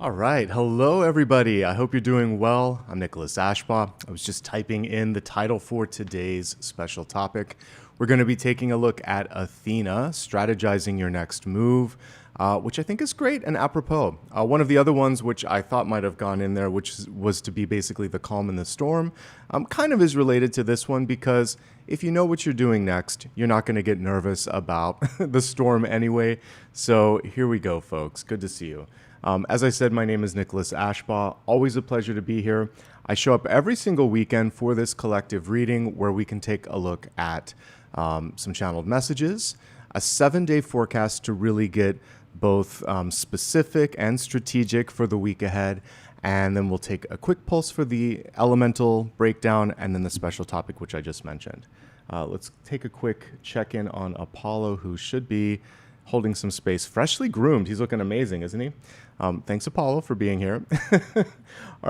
All right. Hello, everybody. I hope you're doing well. I'm Nicholas Ashbaugh. I was just typing in the title for today's special topic. We're going to be taking a look at Athena, strategizing your next move, which I think is great and apropos. One of the other ones, which I thought might have gone in there, which was to be basically the calm in the storm, kind of is related to this one because if you know what you're doing next, you're not going to get nervous about the storm anyway. So here we go, folks. Good to see you. As I said, my name is Nicholas Ashbaugh. Always a pleasure to be here. I show up every single weekend for this collective reading where we can take a look at some channeled messages, a 7-day forecast to really get both specific and strategic for the week ahead, and then we'll take a quick pulse for the elemental breakdown and then the special topic, which I just mentioned. Let's take a quick check-in on Apollo, who should be holding some space. Freshly groomed. He's looking amazing, isn't he? Thanks, Apollo, for being here. All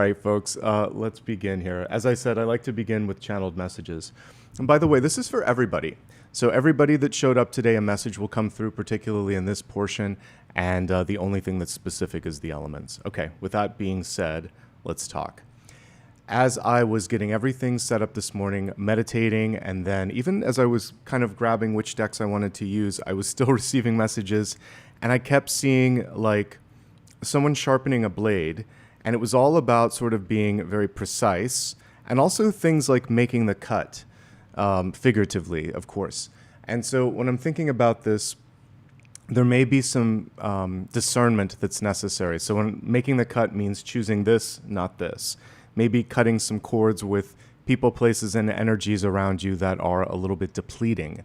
right, folks, let's begin here. As I said, I like to begin with channeled messages. And by the way, this is for everybody. So everybody that showed up today, a message will come through, particularly in this portion, and the only thing that's specific is the elements. Okay, with that being said, let's talk. As I was getting everything set up this morning, meditating, and then even as I was kind of grabbing which decks I wanted to use, I was still receiving messages, and I kept seeing like someone sharpening a blade, and it was all about sort of being very precise, and also things like making the cut, figuratively, of course. And so when I'm thinking about this, there may be some discernment that's necessary. So when making the cut means choosing this, not this. Maybe cutting some cords with people, places, and energies around you that are a little bit depleting.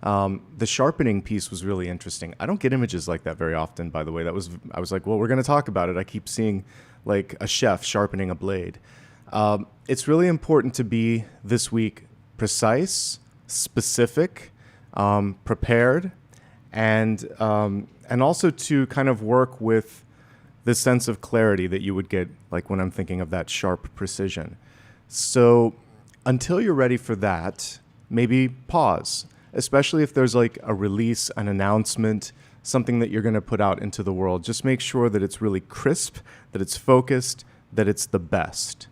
The sharpening piece was really interesting. I don't get images like that very often, by the way. I was like, well, we're going to talk about it. I keep seeing like a chef sharpening a blade. It's really important to be this week precise, specific, prepared, and also to kind of work with this sense of clarity that you would get like when I'm thinking of that sharp precision. So until you're ready for that, maybe pause, especially if there's like a release, an announcement, something that you're going to put out into the world. Just make sure that it's really crisp, that it's focused, that it's the best.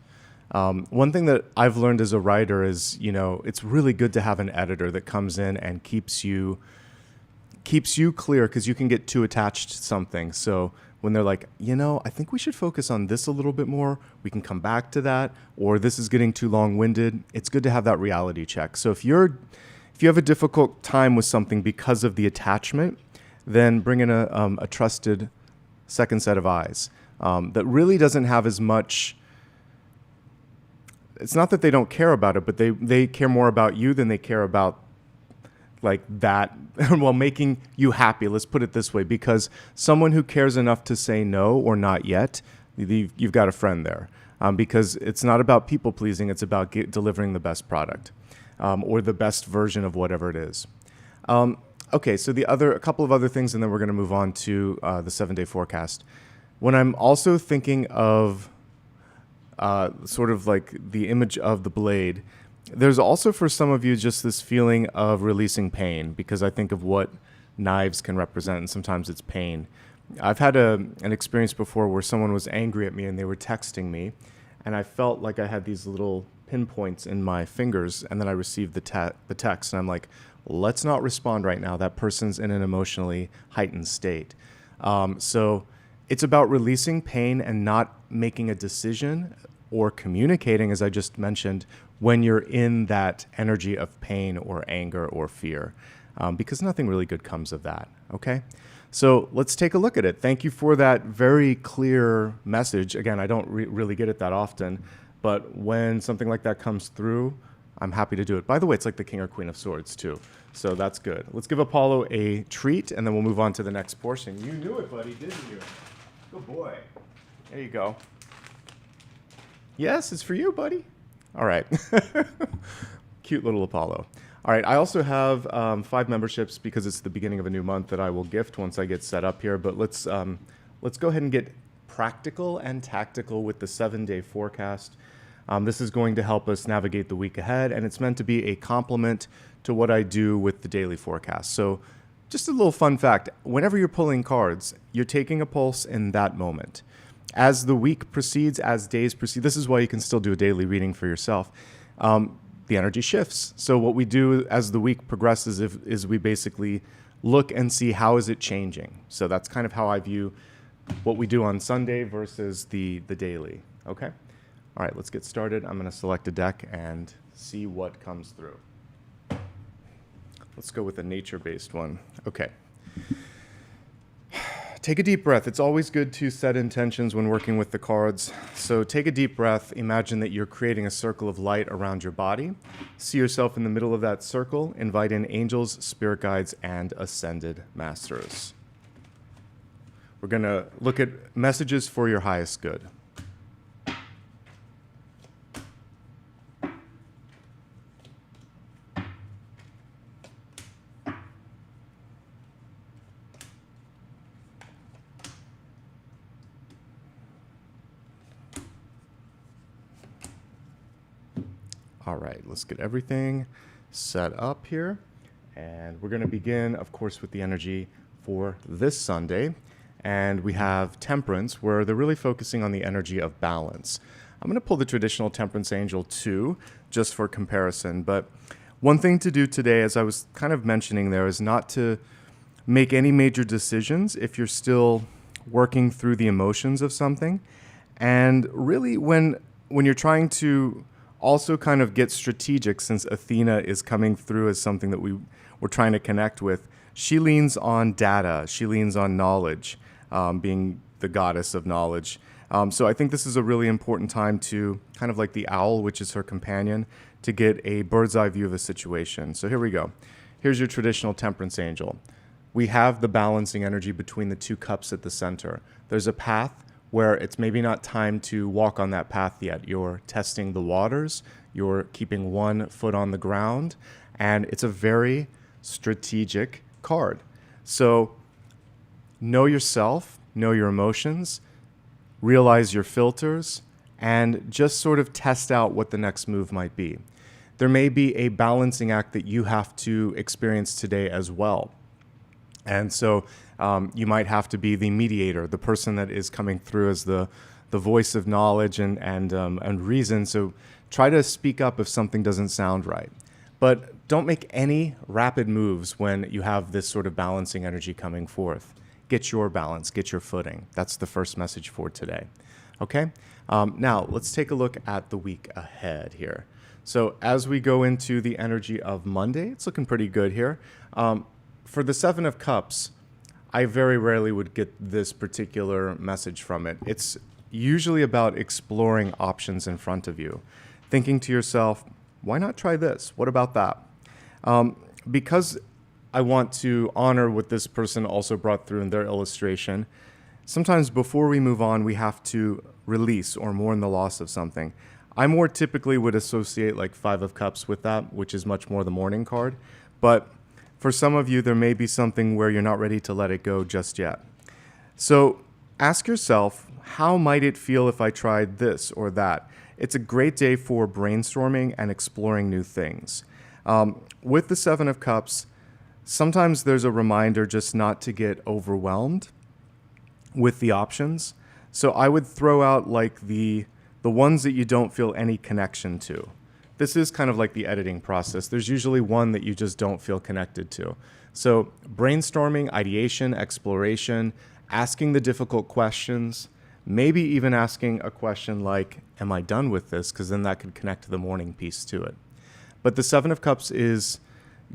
One thing that I've learned as a writer is, it's really good to have an editor that comes in and keeps you clear, because you can get too attached to something. So when they're like, I think we should focus on this a little bit more, we can come back to that, or this is getting too long-winded, it's good to have that reality check. So if you have a difficult time with something because of the attachment, then bring in a trusted second set of eyes that really doesn't have as much. It's not that they don't care about it, but they care more about you than they care about like that, well, making you happy. Let's put it this way, because someone who cares enough to say no or not yet, you've got a friend there, because it's not about people pleasing. It's about delivering the best product, or the best version of whatever it is. Okay, so a couple of other things, and then we're going to move on to the 7-day forecast. When I'm also thinking of sort of like the image of the blade, there's also for some of you just this feeling of releasing pain, because I think of what knives can represent, and sometimes it's pain. I've had an experience before where someone was angry at me and they were texting me, and I felt like I had these little pinpoints in my fingers, and then I received the text, and I'm like, let's not respond right now. That person's in an emotionally heightened state. So it's about releasing pain and not making a decision or communicating, as I just mentioned, when you're in that energy of pain or anger or fear, because nothing really good comes of that, okay? So let's take a look at it. Thank you for that very clear message. Again, I don't really get it that often, but when something like that comes through, I'm happy to do it. By the way, it's like the King or Queen of Swords too, so that's good. Let's give Apollo a treat, and then we'll move on to the next portion. You knew it, buddy, didn't you? Good boy. There you go. Yes, it's for you, buddy. All right. Cute little Apollo. All right, I also have 5 memberships because it's the beginning of a new month that I will gift once I get set up here. But let's go ahead and get practical and tactical with the 7-day forecast. This is going to help us navigate the week ahead, and it's meant to be a complement to what I do with the daily forecast. So just a little fun fact, whenever you're pulling cards, you're taking a pulse in that moment. As the week proceeds, as days proceed, this is why you can still do a daily reading for yourself. The energy shifts. So what we do as the week progresses is we basically look and see how is it changing. So that's kind of how I view what we do on Sunday versus the daily. Okay? All right, let's get started. I'm going to select a deck and see what comes through. Let's go with a nature-based one. Okay. Take a deep breath. It's always good to set intentions when working with the cards. So take a deep breath. Imagine that you're creating a circle of light around your body. See yourself in the middle of that circle. Invite in angels, spirit guides, and ascended masters. We're going to look at messages for your highest good. All right, let's get everything set up here. And we're going to begin, of course, with the energy for this Sunday. And we have Temperance, where they're really focusing on the energy of balance. I'm going to pull the traditional Temperance Angel too, just for comparison. But one thing to do today, as I was kind of mentioning there, is not to make any major decisions if you're still working through the emotions of something. And really, when you're trying to also kind of get strategic, since Athena is coming through as something that we're trying to connect with, she leans on data, she leans on knowledge, being the goddess of knowledge. So I think this is a really important time to, kind of like the owl, which is her companion, to get a bird's eye view of a situation. So here we go. Here's your traditional Temperance Angel. We have the balancing energy between the two cups at the center. There's a path where it's maybe not time to walk on that path yet. You're testing the waters, you're keeping one foot on the ground, and it's a very strategic card. So know yourself, know your emotions, realize your filters, and just sort of test out what the next move might be. There may be a balancing act that you have to experience today as well. And so you might have to be the mediator, the person that is coming through as the voice of knowledge and reason. So try to speak up if something doesn't sound right. But don't make any rapid moves when you have this sort of balancing energy coming forth. Get your balance, get your footing. That's the first message for today. Okay? Now, let's take a look at the week ahead here. So as we go into the energy of Monday, it's looking pretty good here. For the Seven of Cups, I very rarely would get this particular message from it. It's usually about exploring options in front of you, thinking to yourself, why not try this? What about that? Because I want to honor what this person also brought through in their illustration, sometimes before we move on, we have to release or mourn the loss of something. I more typically would associate like Five of Cups with that, which is much more the mourning card. But for some of you, there may be something where you're not ready to let it go just yet. So ask yourself, how might it feel if I tried this or that? It's a great day for brainstorming and exploring new things. With the Seven of Cups, sometimes there's a reminder just not to get overwhelmed with the options. So I would throw out like the ones that you don't feel any connection to. This is kind of like the editing process. There's usually one that you just don't feel connected to. So brainstorming, ideation, exploration, asking the difficult questions, maybe even asking a question like, am I done with this? Because then that could connect to the morning piece to it. But the Seven of Cups is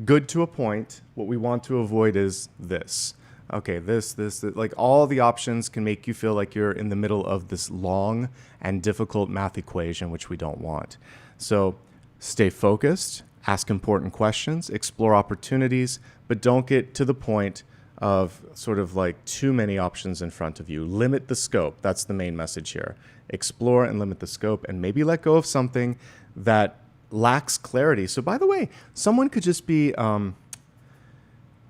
good to a point. What we want to avoid is this. Okay, this, like all the options can make you feel like you're in the middle of this long and difficult math equation, which we don't want. So stay focused, ask important questions, explore opportunities, but don't get to the point of sort of like too many options in front of you. Limit the scope. That's the main message here. Explore and limit the scope, and maybe let go of something that lacks clarity. So by the way, someone could just be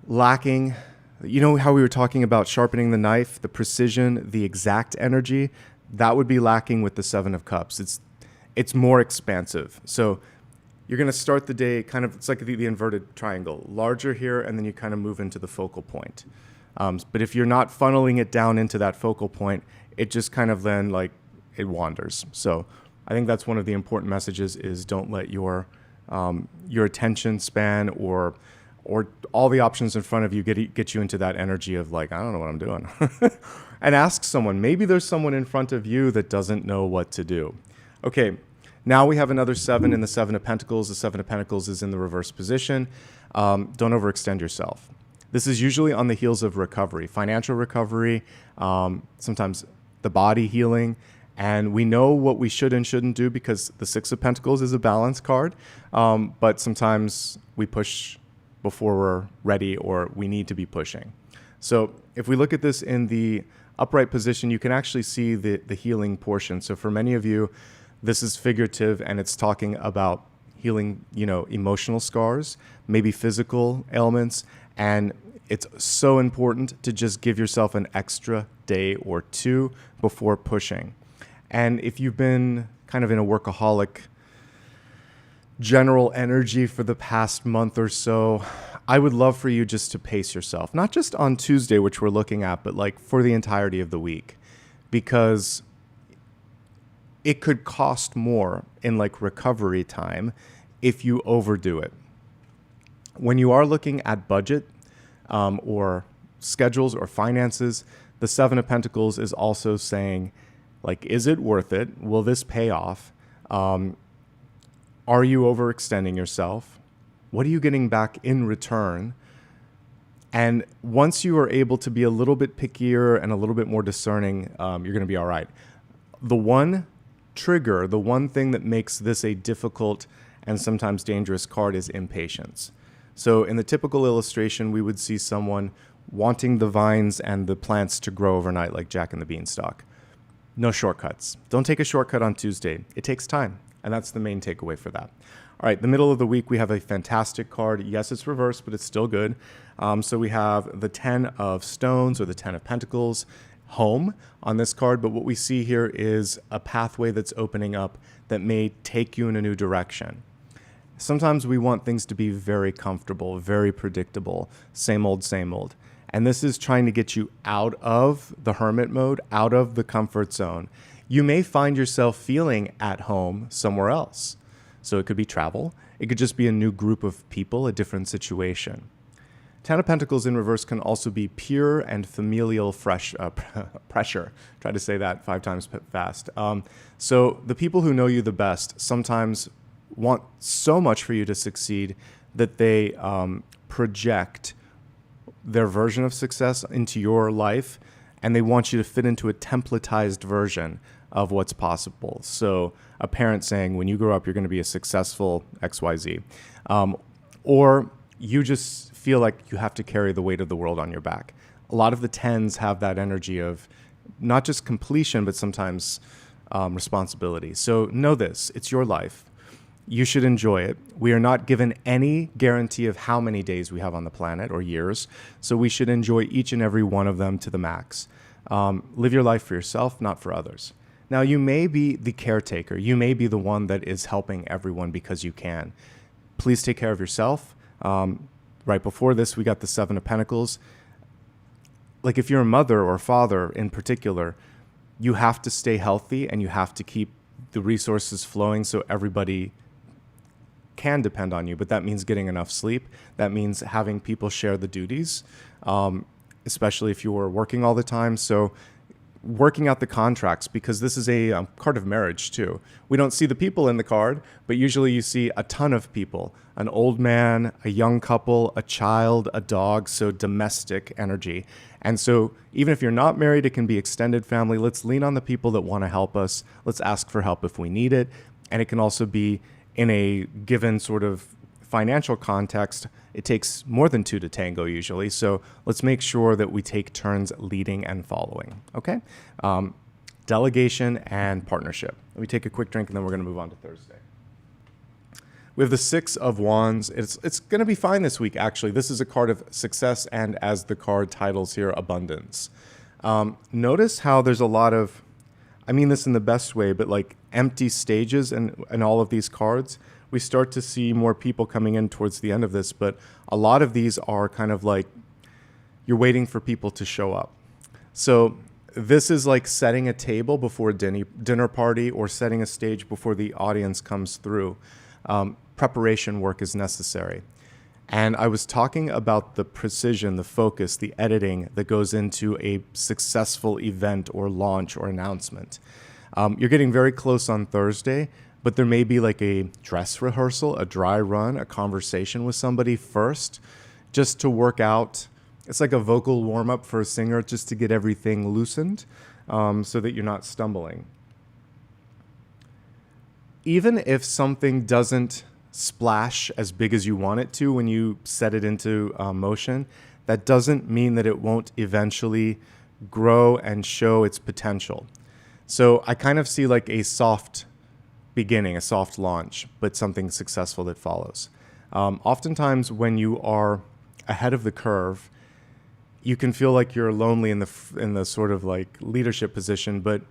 lacking, you know how we were talking about sharpening the knife, the precision, the exact energy? That would be lacking with the Seven of Cups. It's more expansive. So you're going to start the day kind of, it's like the inverted triangle, larger here, and then you kind of move into the focal point. But if you're not funneling it down into that focal point, it just kind of then like it wanders. So I think that's one of the important messages is don't let your attention span or all the options in front of you get you into that energy of like, I don't know what I'm doing. And ask someone. Maybe there's someone in front of you that doesn't know what to do. Okay, now we have another 7 in the 7 of Pentacles. The 7 of Pentacles is in the reverse position. Don't overextend yourself. This is usually on the heels of recovery, financial recovery, sometimes the body healing. And we know what we should and shouldn't do because the 6 of Pentacles is a balance card. But sometimes we push before we're ready or we need to be pushing. So if we look at this in the upright position, you can actually see the healing portion. So for many of you, this is figurative and it's talking about healing, emotional scars, maybe physical ailments. And it's so important to just give yourself an extra day or two before pushing. And if you've been kind of in a workaholic general energy for the past month or so, I would love for you just to pace yourself, not just on Tuesday, which we're looking at, but like for the entirety of the week, because it could cost more in like recovery time if you overdo it. When you are looking at budget or schedules or finances, the 7 of Pentacles is also saying, like, is it worth it? Will this pay off? Are you overextending yourself? What are you getting back in return? And once you are able to be a little bit pickier and a little bit more discerning, you're going to be all right. The one trigger, the one thing that makes this a difficult and sometimes dangerous card is impatience. So in the typical illustration, we would see someone wanting the vines and the plants to grow overnight like Jack and the Beanstalk. No shortcuts. Don't take a shortcut on Tuesday. It takes time. And that's the main takeaway for that. All right, the middle of the week, we have a fantastic card. Yes, it's reversed, but it's still good. So we have the 10 of Stones or the 10 of Pentacles, home on this card. But what we see here is a pathway that's opening up that may take you in a new direction. Sometimes we want things to be very comfortable, very predictable, same old, same old. And this is trying to get you out of the hermit mode, out of the comfort zone. You may find yourself feeling at home somewhere else. So it could be travel. It could just be a new group of people, a different situation. 10 of Pentacles in reverse can also be pure and familial pressure. Try to say that 5 times fast. So the people who know you the best sometimes want so much for you to succeed that they project their version of success into your life, and they want you to fit into a templatized version of what's possible. So a parent saying, when you grow up, you're going to be a successful XYZ. Or you just feel like you have to carry the weight of the world on your back. A lot of the 10s have that energy of not just completion, but sometimes responsibility. So know this, it's your life. You should enjoy it. We are not given any guarantee of how many days we have on the planet or years. So we should enjoy each and every one of them to the max. Live your life for yourself, not for others. Now, you may be the caretaker. You may be the one that is helping everyone because you can. Please take care of yourself. Right before this, we got the 7 of Pentacles. Like if you're a mother or father in particular, you have to stay healthy and you have to keep the resources flowing so everybody can depend on you. But that means getting enough sleep. That means having people share the duties, especially if you are working all the time. So working out the contracts, because this is a card of marriage too. We don't see the people in the card, but usually you see a ton of people, an old man, a young couple, a child, a dog, so domestic energy. And so even if you're not married, it can be extended family. Let's lean on the people that want to help us. Let's ask for help if we need it. And it can also be in a given sort of financial context. It takes more than 2 to tango usually. So let's make sure that we take turns leading and following. Okay? Delegation and partnership. Let me take a quick drink and then we're going to move on to Thursday. We have the 6 of Wands. It's going to be fine this week, actually. This is a card of success and, as the card titles here, abundance. Notice how there's a lot of, I mean this in the best way, but like empty stages in all of these cards. We start to see more people coming in towards the end of this, but a lot of these are kind of like you're waiting for people to show up. So This is like setting a table before a dinner party or setting a stage before the audience comes through. Preparation work is necessary. And I was talking about the precision, the focus, the editing that goes into a successful event or launch or announcement. You're getting very close on Thursday, but there may be like a dress rehearsal, a dry run, a conversation with somebody first, just to work out. It's like a vocal warm-up for a singer, just to get everything loosened so that you're not stumbling. Even if something doesn't splash as big as you want it to when you set it into motion, that doesn't mean that it won't eventually grow and show its potential. So I kind of see like a soft beginning, a soft launch, but something successful that follows. Oftentimes when you are ahead of the curve, you can feel like you're lonely in the sort of like leadership position, but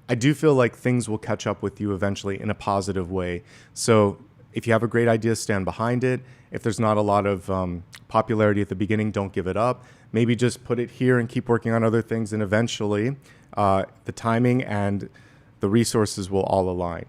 I do feel like things will catch up with you eventually in a positive way. So if you have a great idea, stand behind it. If there's not a lot of popularity at the beginning, don't give it up. Maybe just put it here and keep working on other things, and eventually the timing and the resources will all align.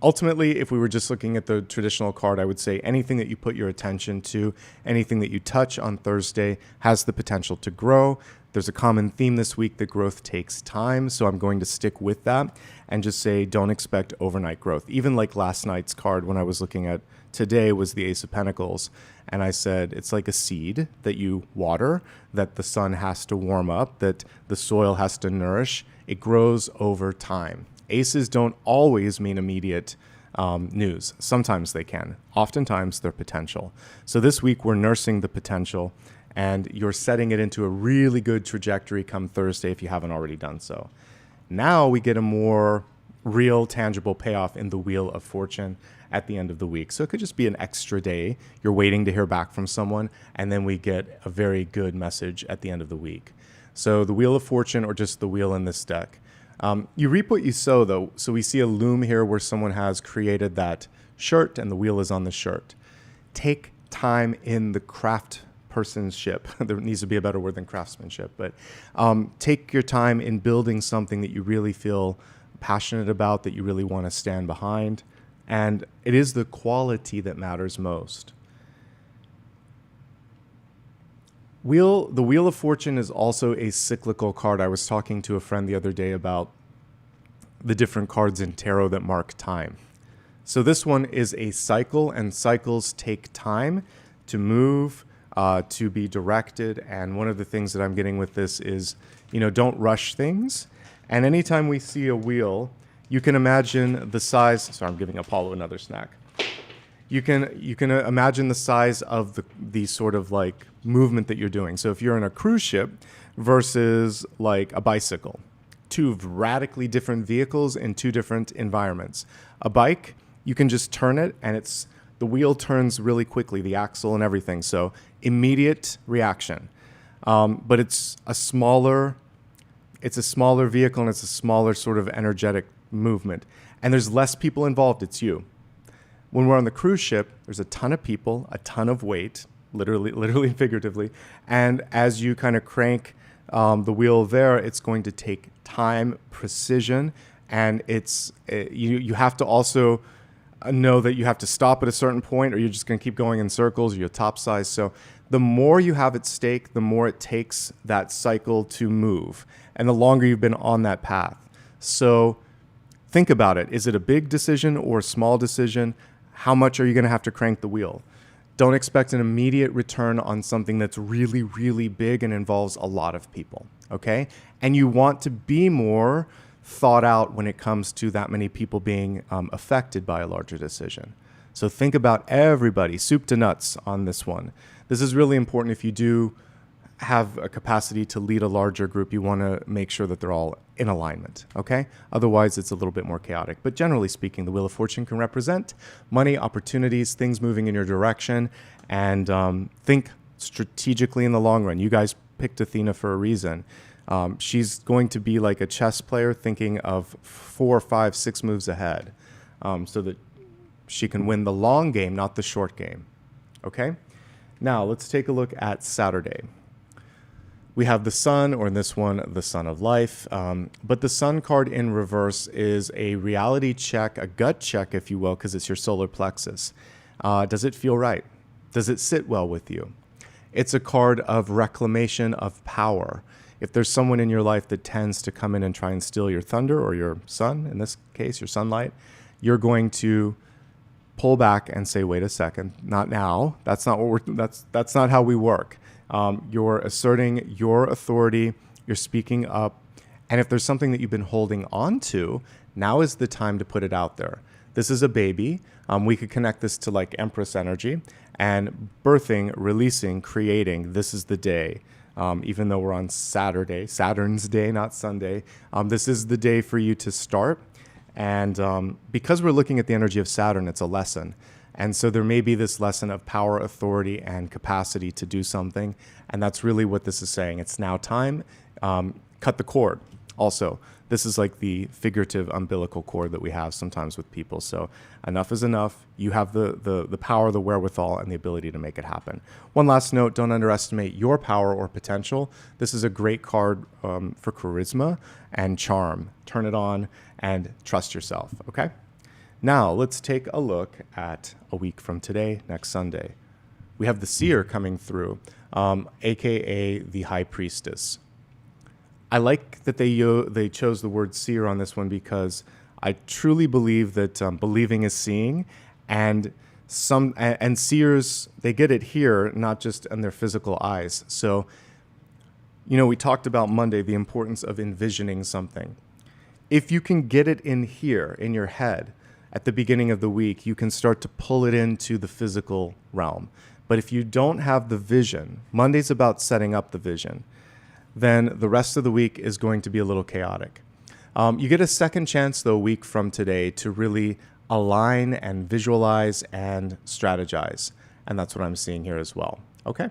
Ultimately, if we were just looking at the traditional card, I would say anything that you put your attention to, anything that you touch on Thursday has the potential to grow. There's a common theme this week that growth takes time, so I'm going to stick with that and just say don't expect overnight growth. Even like last night's card when I was looking at today was the Ace of Pentacles, and I said it's like a seed that you water, that the sun has to warm up, that the soil has to nourish. It grows over time. Aces don't always mean immediate news. Sometimes they can. Oftentimes they're potential. So this week we're nursing the potential, and you're setting it into a really good trajectory come Thursday if you haven't already done so. Now we get a more real, tangible payoff in the Wheel of Fortune at the end of the week. So it could just be an extra day. You're waiting to hear back from someone, and then we get a very good message at the end of the week. So the Wheel of Fortune, or just the wheel in this deck. You reap what you sow, though. So we see a loom here where someone has created that shirt and the wheel is on the shirt. Take time in the craftsmanship. There needs to be a better word than craftsmanship, but take your time in building something that you really feel passionate about, that you really want to stand behind. And it is the quality that matters most. The Wheel of Fortune is also a cyclical card. I was talking to a friend the other day about the different cards in tarot that mark time. So this one is a cycle, and cycles take time to move, to be directed. And one of the things that I'm getting with this is, don't rush things. And anytime we see a wheel, you can imagine the size. Sorry, I'm giving Apollo another snack. You can imagine the size of the sort of like movement that you're doing. So if you're in a cruise ship versus like a bicycle, two radically different vehicles in two different environments. A bike, you can just turn it and the wheel turns really quickly, the axle and everything. So immediate reaction. But it's a smaller vehicle, and it's a smaller sort of energetic movement. And there's less people involved. It's you. When we're on the cruise ship, there's a ton of people, a ton of weight, literally and figuratively. And as you kind of crank the wheel there, it's going to take time, precision, and you have to also know that you have to stop at a certain point, or you're just going to keep going in circles, or you'll topsize. So the more you have at stake, the more it takes that cycle to move, and the longer you've been on that path. So think about it. Is it a big decision or a small decision? How much are you going to have to crank the wheel? Don't expect an immediate return on something that's really, really big and involves a lot of people, okay? And you want to be more thought out when it comes to that many people being affected by a larger decision. So think about everybody, soup to nuts on this one. This is really important. If you do have a capacity to lead a larger group, you want to make sure that they're all in alignment, okay? Otherwise, it's a little bit more chaotic. But generally speaking, the Wheel of Fortune can represent money, opportunities, things moving in your direction, and think strategically in the long run. You guys picked Athena for a reason. She's going to be like a chess player thinking of 4, 5, 6 moves ahead, so that she can win the long game, not the short game, okay? Now, let's take a look at Saturday. We have the sun, or in this one, the sun of life. But the sun card in reverse is a reality check, a gut check, if you will, because it's your solar plexus. Does it feel right? Does it sit well with you? It's a card of reclamation of power. If there's someone in your life that tends to come in and try and steal your thunder, or your sun, in this case, your sunlight, you're going to pull back and say, wait a second, not now. That's not what that's not how we work. You're asserting your authority, you're speaking up, and if there's something that you've been holding on to, now is the time to put it out there. This is a baby. We could connect this to like Empress energy, and birthing, releasing, creating, this is the day. Even though we're on Saturday, Saturn's day, not Sunday, this is the day for you to start. And because we're looking at the energy of Saturn, it's a lesson. And so there may be this lesson of power, authority, and capacity to do something. And that's really what this is saying. It's now time. Cut the cord. Also, this is like the figurative umbilical cord that we have sometimes with people. So enough is enough. You have the power, the wherewithal, and the ability to make it happen. One last note, don't underestimate your power or potential. This is a great card for charisma and charm. Turn it on and trust yourself, okay? Now, let's take a look at a week from today, next Sunday. We have the seer coming through, aka the high priestess. I like that they chose the word seer on this one because I truly believe that believing is seeing, and seers, they get it here, not just in their physical eyes. So, you know, we talked about Monday, the importance of envisioning something. If you can get it in here, in your head, at the beginning of the week, you can start to pull it into the physical realm. But if you don't have the vision, Monday's about setting up the vision, then the rest of the week is going to be a little chaotic. You get a second chance, though, a week from today to really align and visualize and strategize. And that's what I'm seeing here as well. Okay.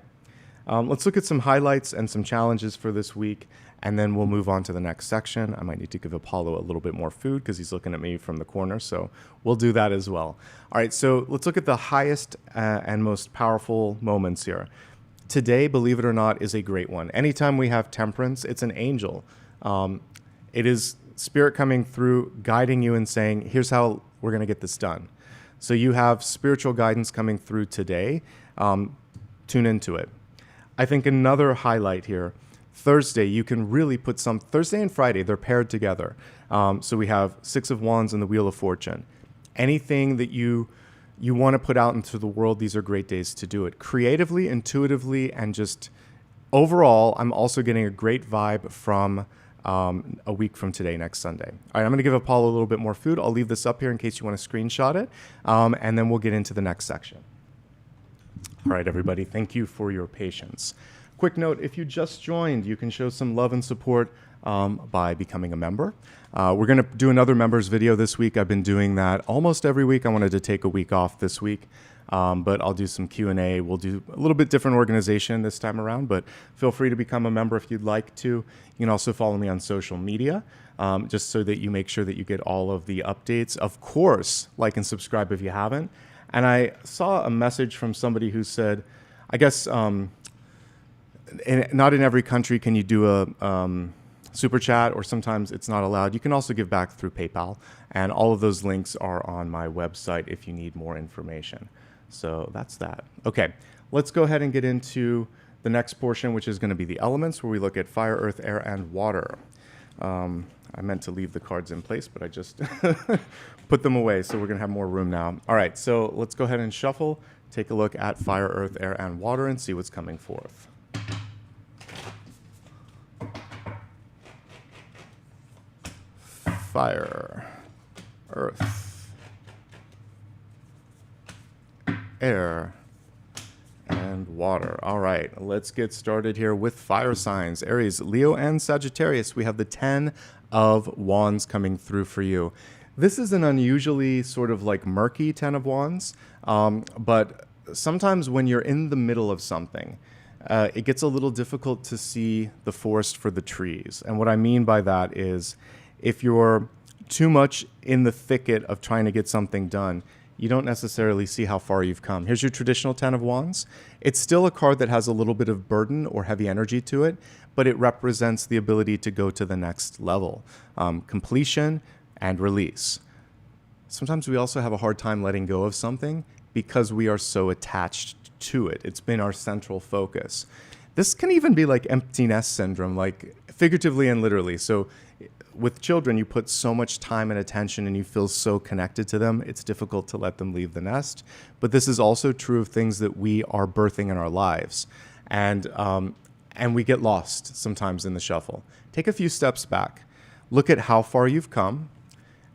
Let's look at some highlights and some challenges for this week, and then we'll move on to the next section. I might need to give Apollo a little bit more food because he's looking at me from the corner, so we'll do that as well. All right, so let's look at the highest and most powerful moments here. Today, believe it or not, is a great one. Anytime we have temperance, it's an angel. It is spirit coming through, guiding you and saying, here's how we're going to get this done. So you have spiritual guidance coming through today. Tune into it. I think another highlight here, Thursday, you can really put Thursday and Friday, they're paired together. So we have Six of Wands and the Wheel of Fortune. Anything that you want to put out into the world, these are great days to do it. Creatively, intuitively, and just overall, I'm also getting a great vibe from a week from today, next Sunday. All right, I'm going to give Apollo a little bit more food. I'll leave this up here in case you want to screenshot it, and then we'll get into the next section. All right, everybody, thank you for your patience. Quick note, if you just joined, you can show some love and support by becoming a member. We're going to do another members video this week. I've been doing that almost every week. I wanted to take a week off this week, but I'll do some Q&A. We'll do a little bit different organization this time around, but feel free to become a member if you'd like to. You can also follow me on social media, just so that you make sure that you get all of the updates. Of course, like and subscribe if you haven't. And I saw a message from somebody who said, I guess not in every country can you do a super chat, or sometimes it's not allowed. You can also give back through PayPal, and all of those links are on my website if you need more information. So that's that. Okay, let's go ahead and get into the next portion, which is going to be the elements, where we look at fire, earth, air, and water. I meant to leave the cards in place, but I just put them away, so we're going to have more room now. All right, so let's go ahead and shuffle, take a look at fire, earth, air, and water, and see what's coming forth. Fire, earth, air, and water. All right, let's get started here with fire signs. Aries, Leo, and Sagittarius. We have the 10 of Wands coming through for you. This is an unusually sort of like murky 10 of Wands, but sometimes when you're in the middle of something, it gets a little difficult to see the forest for the trees. And what I mean by that is if you're too much in the thicket of trying to get something done, you don't necessarily see how far you've come. Here's your traditional Ten of Wands. It's still a card that has a little bit of burden or heavy energy to it, but it represents the ability to go to the next level, completion and release. Sometimes we also have a hard time letting go of something because we are so attached to it. It's been our central focus. This can even be like empty nest syndrome, like figuratively and literally. So with children, you put so much time and attention and you feel so connected to them, it's difficult to let them leave the nest. But this is also true of things that we are birthing in our lives. And we get lost sometimes in the shuffle. Take a few steps back. Look at how far you've come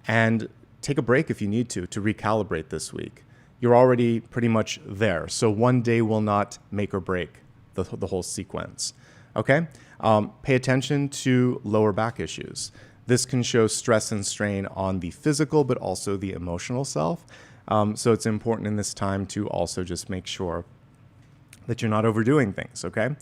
and take a break if you need to recalibrate this week. You're already pretty much there. So one day will not make or break the whole sequence. Okay? Pay attention to lower back issues. This can show stress and strain on the physical, but also the emotional self. So it's important in this time to also just make sure that you're not overdoing things, okay?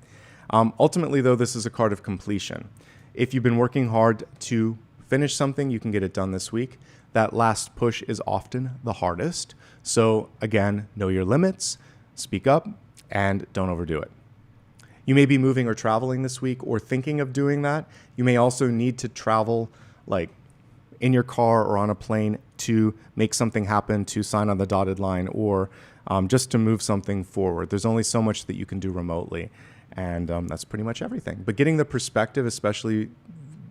Ultimately, though, this is a card of completion. If you've been working hard to finish something, you can get it done this week. That last push is often the hardest. So again, know your limits, speak up, and don't overdo it. You may be moving or traveling this week or thinking of doing that. You may also need to travel like in your car or on a plane to make something happen, to sign on the dotted line, or just to move something forward. There's only so much that you can do remotely, and that's pretty much everything. But getting the perspective, especially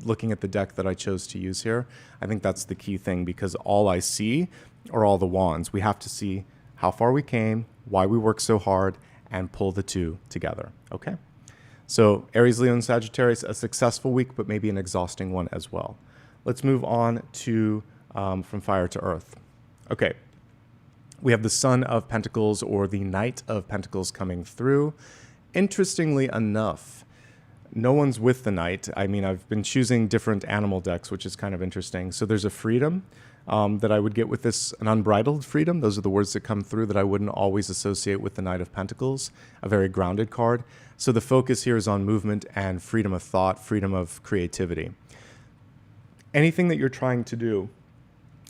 looking at the deck that I chose to use here, I think that's the key thing, because all I see are all the wands. We have to see how far we came, why we worked so hard, and pull the two together, okay? So Aries, Leo, and Sagittarius, a successful week, but maybe an exhausting one as well. Let's move on to from fire to earth. Okay, we have the Son of Pentacles or the Knight of Pentacles coming through. Interestingly enough, no one's with the Knight. I mean, I've been choosing different animal decks, which is kind of interesting. So there's a freedom that I would get with this, an unbridled freedom. Those are the words that come through that I wouldn't always associate with the Knight of Pentacles, a very grounded card. So the focus here is on movement and freedom of thought, freedom of creativity. Anything that you're trying to do,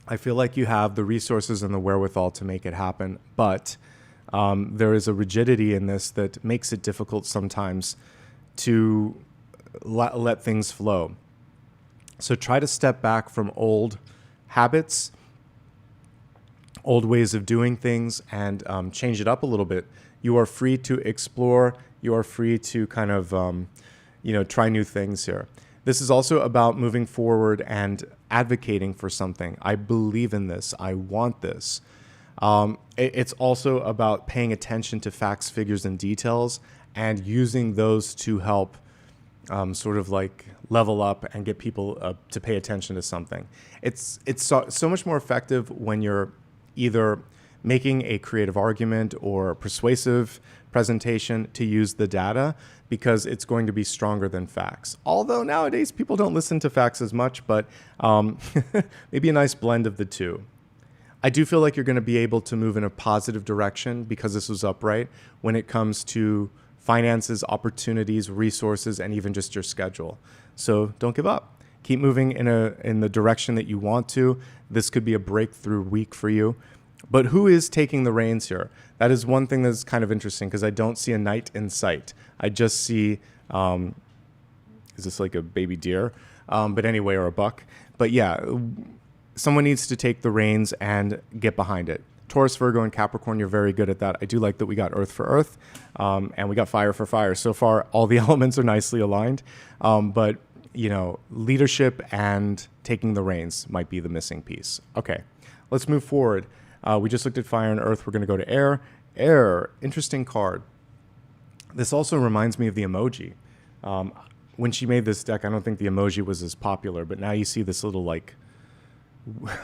I feel like you have the resources and the wherewithal to make it happen, but there is a rigidity in this that makes it difficult sometimes to let things flow. So try to step back from old habits, old ways of doing things, and change it up a little bit. You are free to explore. You are free to kind of, try new things here. This is also about moving forward and advocating for something. I believe in this. I want this. It's also about paying attention to facts, figures, and details, and using those to help sort of like level up and get people to pay attention to something. It's so much more effective when you're either making a creative argument or persuasive presentation to use the data, because it's going to be stronger than facts. Although nowadays people don't listen to facts as much, but maybe a nice blend of the two. I do feel like you're going to be able to move in a positive direction because this was upright when it comes to finances, opportunities, resources, and even just your schedule. So don't give up. Keep moving in the direction that you want to. This could be a breakthrough week for you. But who is taking the reins here? That is one thing that's kind of interesting, because I don't see a knight in sight. I just see, is this like a baby deer? But anyway, or a buck. But yeah, someone needs to take the reins and get behind it. Taurus, Virgo, and Capricorn, you're very good at that. I do like that we got earth for earth, and we got fire for fire. So far, all the elements are nicely aligned. But, leadership and taking the reins might be the missing piece. Okay, let's move forward. We just looked at fire and earth. We're going to go to air. Air, interesting card. This also reminds me of the emoji. When she made this deck, I don't think the emoji was as popular, but now you see this little like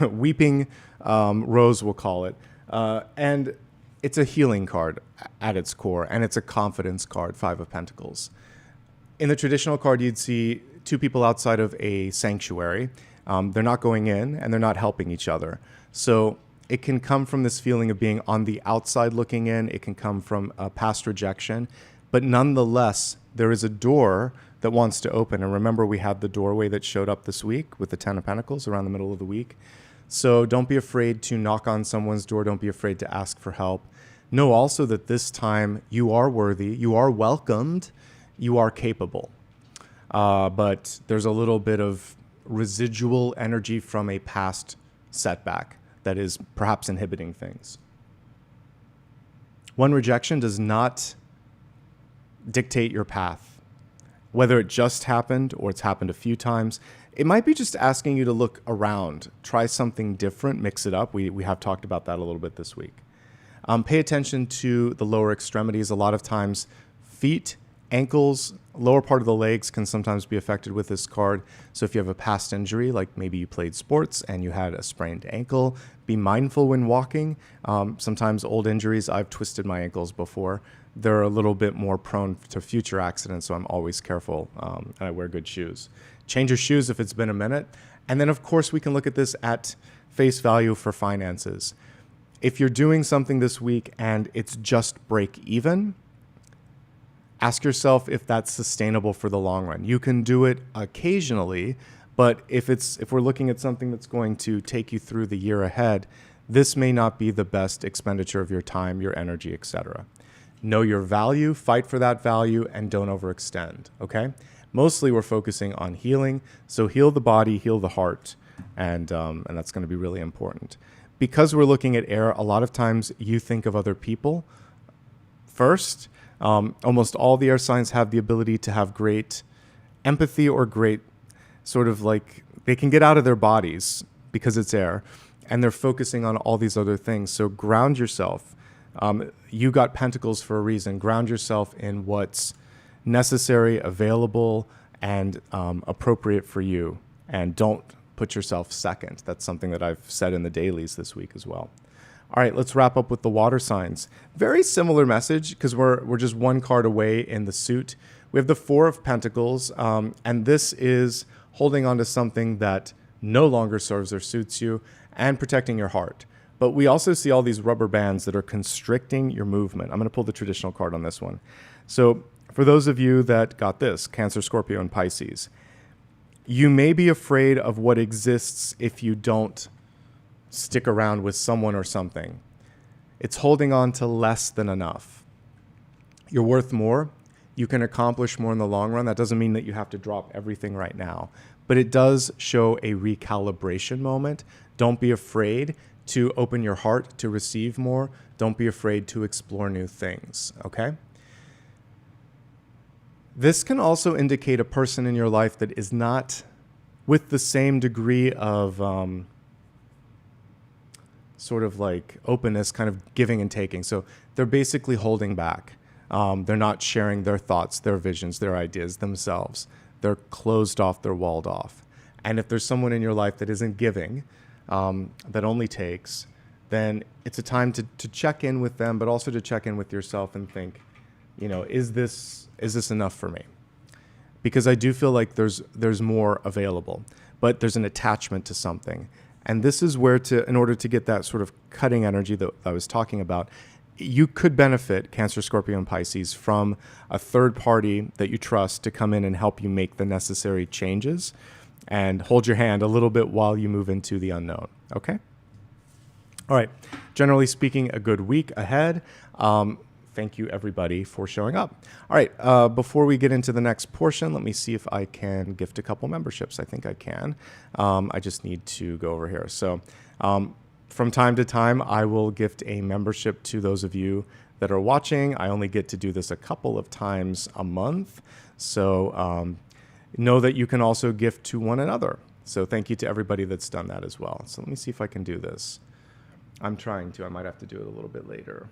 weeping rose, we'll call it. And it's a healing card at its core, and it's a confidence card, Five of Pentacles. In the traditional card, you'd see two people outside of a sanctuary. They're not going in, and they're not helping each other. So it can come from this feeling of being on the outside looking in. It can come from a past rejection. But nonetheless, there is a door that wants to open. And remember, we had the doorway that showed up this week with the Ten of Pentacles around the middle of the week. So don't be afraid to knock on someone's door. Don't be afraid to ask for help. Know also that this time you are worthy, you are welcomed, you are capable. But there's a little bit of residual energy from a past setback that is perhaps inhibiting things. One rejection does not dictate your path. Whether it just happened or it's happened a few times, it might be just asking you to look around, try something different, mix it up. We have talked about that a little bit this week. Pay attention to the lower extremities. A lot of times, feet, ankles, lower part of the legs can sometimes be affected with this card. So if you have a past injury, like maybe you played sports and you had a sprained ankle, be mindful when walking. Sometimes old injuries, I've twisted my ankles before. They're a little bit more prone to future accidents, so I'm always careful, and I wear good shoes. Change your shoes if it's been a minute. And then, of course, we can look at this at face value for finances. If you're doing something this week and it's just break even, ask yourself if that's sustainable for the long run. You can do it occasionally, but if we're looking at something that's going to take you through the year ahead, this may not be the best expenditure of your time, your energy, etc. Know your value, fight for that value, and don't overextend, okay? Mostly we're focusing on healing, so heal the body, heal the heart, and that's going to be really important. Because we're looking at air, a lot of times you think of other people first. Almost all the air signs have the ability to have great empathy or great sort of like, they can get out of their bodies because it's air, and they're focusing on all these other things. So ground yourself. You got pentacles for a reason. Ground yourself in what's necessary, available, and appropriate for you. And don't put yourself second. That's something that I've said in the dailies this week as well. All right, let's wrap up with the water signs. Very similar message because we're just one card away in the suit. We have the Four of Pentacles, and this is holding on to something that no longer serves or suits you and protecting your heart. But we also see all these rubber bands that are constricting your movement. I'm going to pull the traditional card on this one. So for those of you that got this, Cancer, Scorpio, and Pisces, you may be afraid of what exists if you don't stick around with someone or something. It's holding on to less than enough. You're worth more. You can accomplish more in the long run. That doesn't mean that you have to drop everything right now, but it does show a recalibration moment. Don't be afraid to open your heart to receive more. Don't be afraid to explore new things, okay? This can also indicate a person in your life that is not with the same degree of sort of like openness, kind of giving and taking. So they're basically holding back. They're not sharing their thoughts, their visions, their ideas themselves. They're closed off, they're walled off. And if there's someone in your life that isn't giving, that only takes, then it's a time to check in with them, but also to check in with yourself and think, you know, is this enough for me? Because I do feel like there's more available, but there's an attachment to something. And this is where in order to get that sort of cutting energy that I was talking about, you could benefit, Cancer, Scorpio, and Pisces, from a third party that you trust to come in and help you make the necessary changes and hold your hand a little bit while you move into the unknown, okay? All right, generally speaking, a good week ahead. Thank you, everybody, for showing up. All right, before we get into the next portion, let me see if I can gift a couple memberships. I think I can. I just need to go over here. So from time to time, I will gift a membership to those of you that are watching. I only get to do this a couple of times a month. So know that you can also gift to one another. So thank you to everybody that's done that as well. So let me see if I can do this. I'm trying to. I might have to do it a little bit later.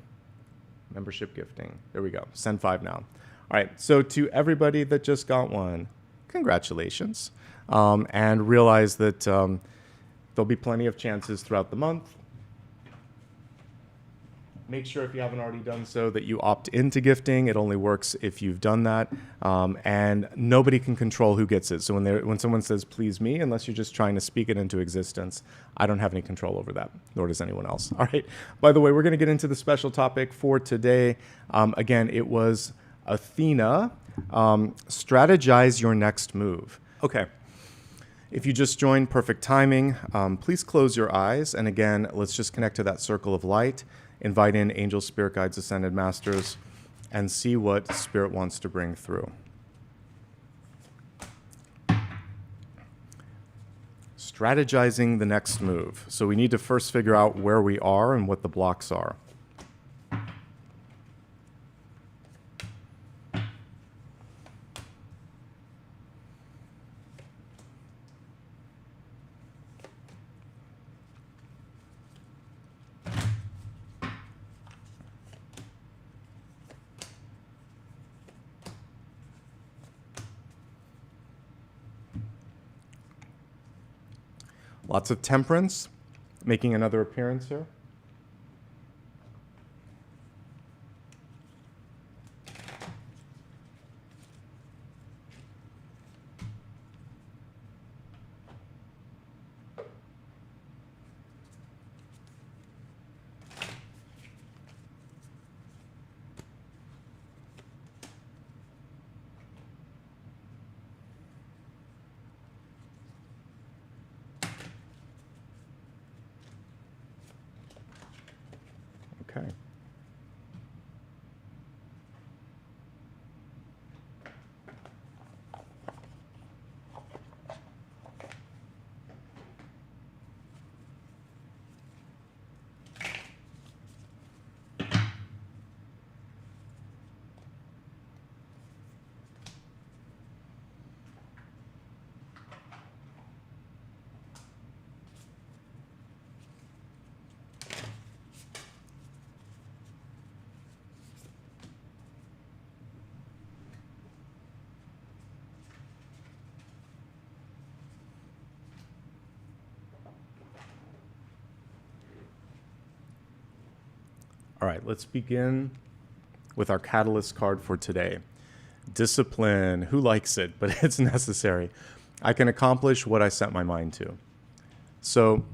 Membership gifting. There we go. Send 5 now. All right. So to everybody that just got one, congratulations. And realize that there'll be plenty of chances throughout the month. Make sure if you haven't already done so that you opt into gifting. It only works if you've done that. And nobody can control who gets it. So when someone says, please me, unless you're just trying to speak it into existence, I don't have any control over that, nor does anyone else. All right. By the way, we're going to get into the special topic for today. Again, it was Athena, strategize your next move. Okay. If you just joined, perfect timing. Please close your eyes. And again, let's just connect to that circle of light, invite in angels, spirit guides, ascended masters, and see what Spirit wants to bring through. Strategizing the next move. So we need to first figure out where we are and what the blocks are. Lots of temperance, making another appearance here. Okay. All right, let's begin with our catalyst card for today. Discipline. Who likes it? But it's necessary. I can accomplish what I set my mind to. So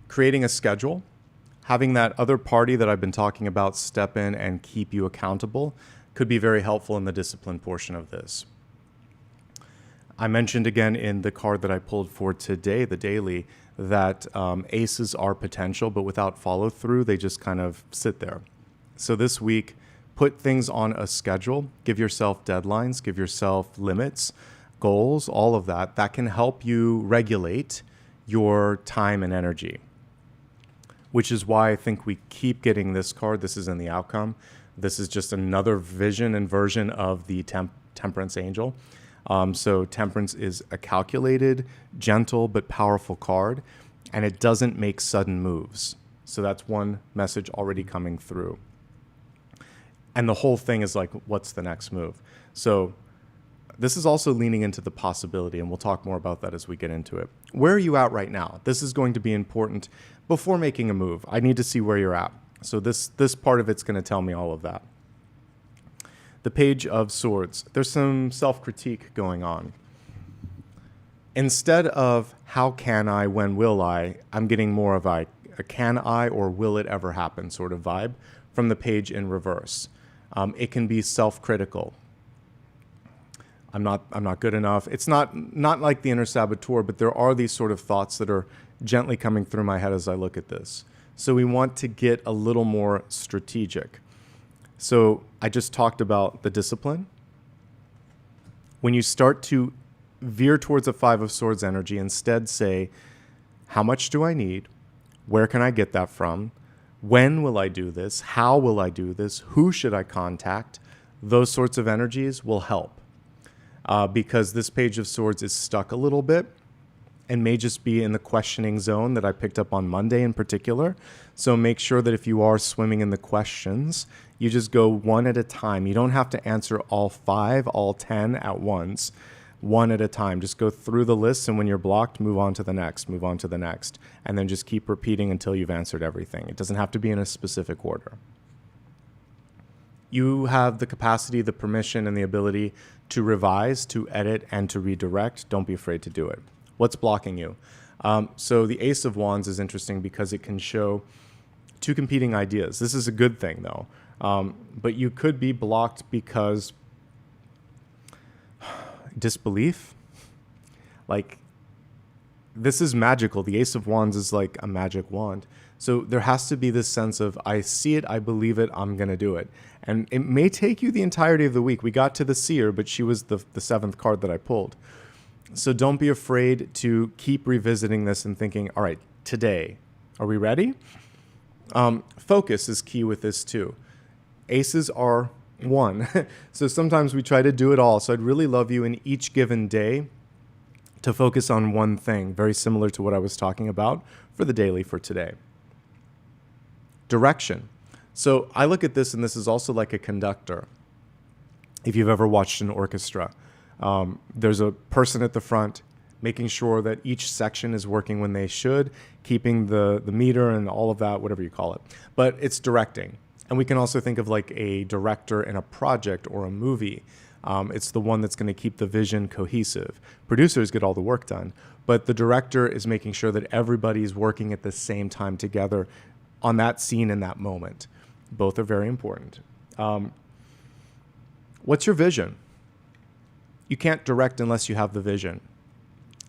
creating a schedule, having that other party that I've been talking about step in and keep you accountable could be very helpful in the discipline portion of this. I mentioned again in the card that I pulled for today, the daily, that aces are potential, but without follow through, they just kind of sit there. So this week, put things on a schedule, give yourself deadlines, give yourself limits, goals, all of that. That can help you regulate your time and energy, which is why I think we keep getting this card. This is in the outcome. This is just another vision and version of the Temperance Angel. So Temperance is a calculated, gentle, but powerful card, and it doesn't make sudden moves. So that's one message already coming through. And the whole thing is like, what's the next move? So this is also leaning into the possibility, and we'll talk more about that as we get into it. Where are you at right now? This is going to be important before making a move. I need to see where you're at. So this part of it's going to tell me all of that. The Page of Swords. There's some self-critique going on. Instead of how can I, when will I, I'm getting more of a can I or will it ever happen sort of vibe from the page in reverse. It can be self-critical. I'm not good enough. It's not like the inner saboteur, but there are these sort of thoughts that are gently coming through my head as I look at this. So we want to get a little more strategic. So I just talked about the discipline. When you start to veer towards a Five of Swords energy, instead say, how much do I need? Where can I get that from? When will I do this? How will I do this? Who should I contact? Those sorts of energies will help because this Page of Swords is stuck a little bit and may just be in the questioning zone that I picked up on Monday in particular. So make sure that if you are swimming in the questions, you just go one at a time. You don't have to answer all 5, all 10 at once. One at a time. Just go through the list, and when you're blocked, move on to the next, move on to the next, and then just keep repeating until you've answered everything. It doesn't have to be in a specific order. You have the capacity, the permission, and the ability to revise, to edit, and to redirect. Don't be afraid to do it. What's blocking you? So the Ace of Wands is interesting because it can show two competing ideas. This is a good thing, though. But you could be blocked because disbelief, like this is magical. The Ace of Wands is like a magic wand. So there has to be this sense of, I see it, I believe it, I'm going to do it. And it may take you the entirety of the week. We got to the Seer, but she was the seventh card that I pulled. So don't be afraid to keep revisiting this and thinking, all right, today, are we ready? Focus is key with this too. Aces are one. So sometimes we try to do it all. So I'd really love you in each given day to focus on one thing, very similar to what I was talking about for the daily for today. Direction. So I look at this, and this is also like a conductor. If you've ever watched an orchestra, there's a person at the front making sure that each section is working when they should, keeping the meter and all of that, whatever you call it. But it's directing. And we can also think of like a director in a project or a movie. It's the one that's going to keep the vision cohesive. Producers get all the work done, but the director is making sure that everybody's working at the same time together on that scene in that moment. Both are very important. What's your vision? You can't direct unless you have the vision.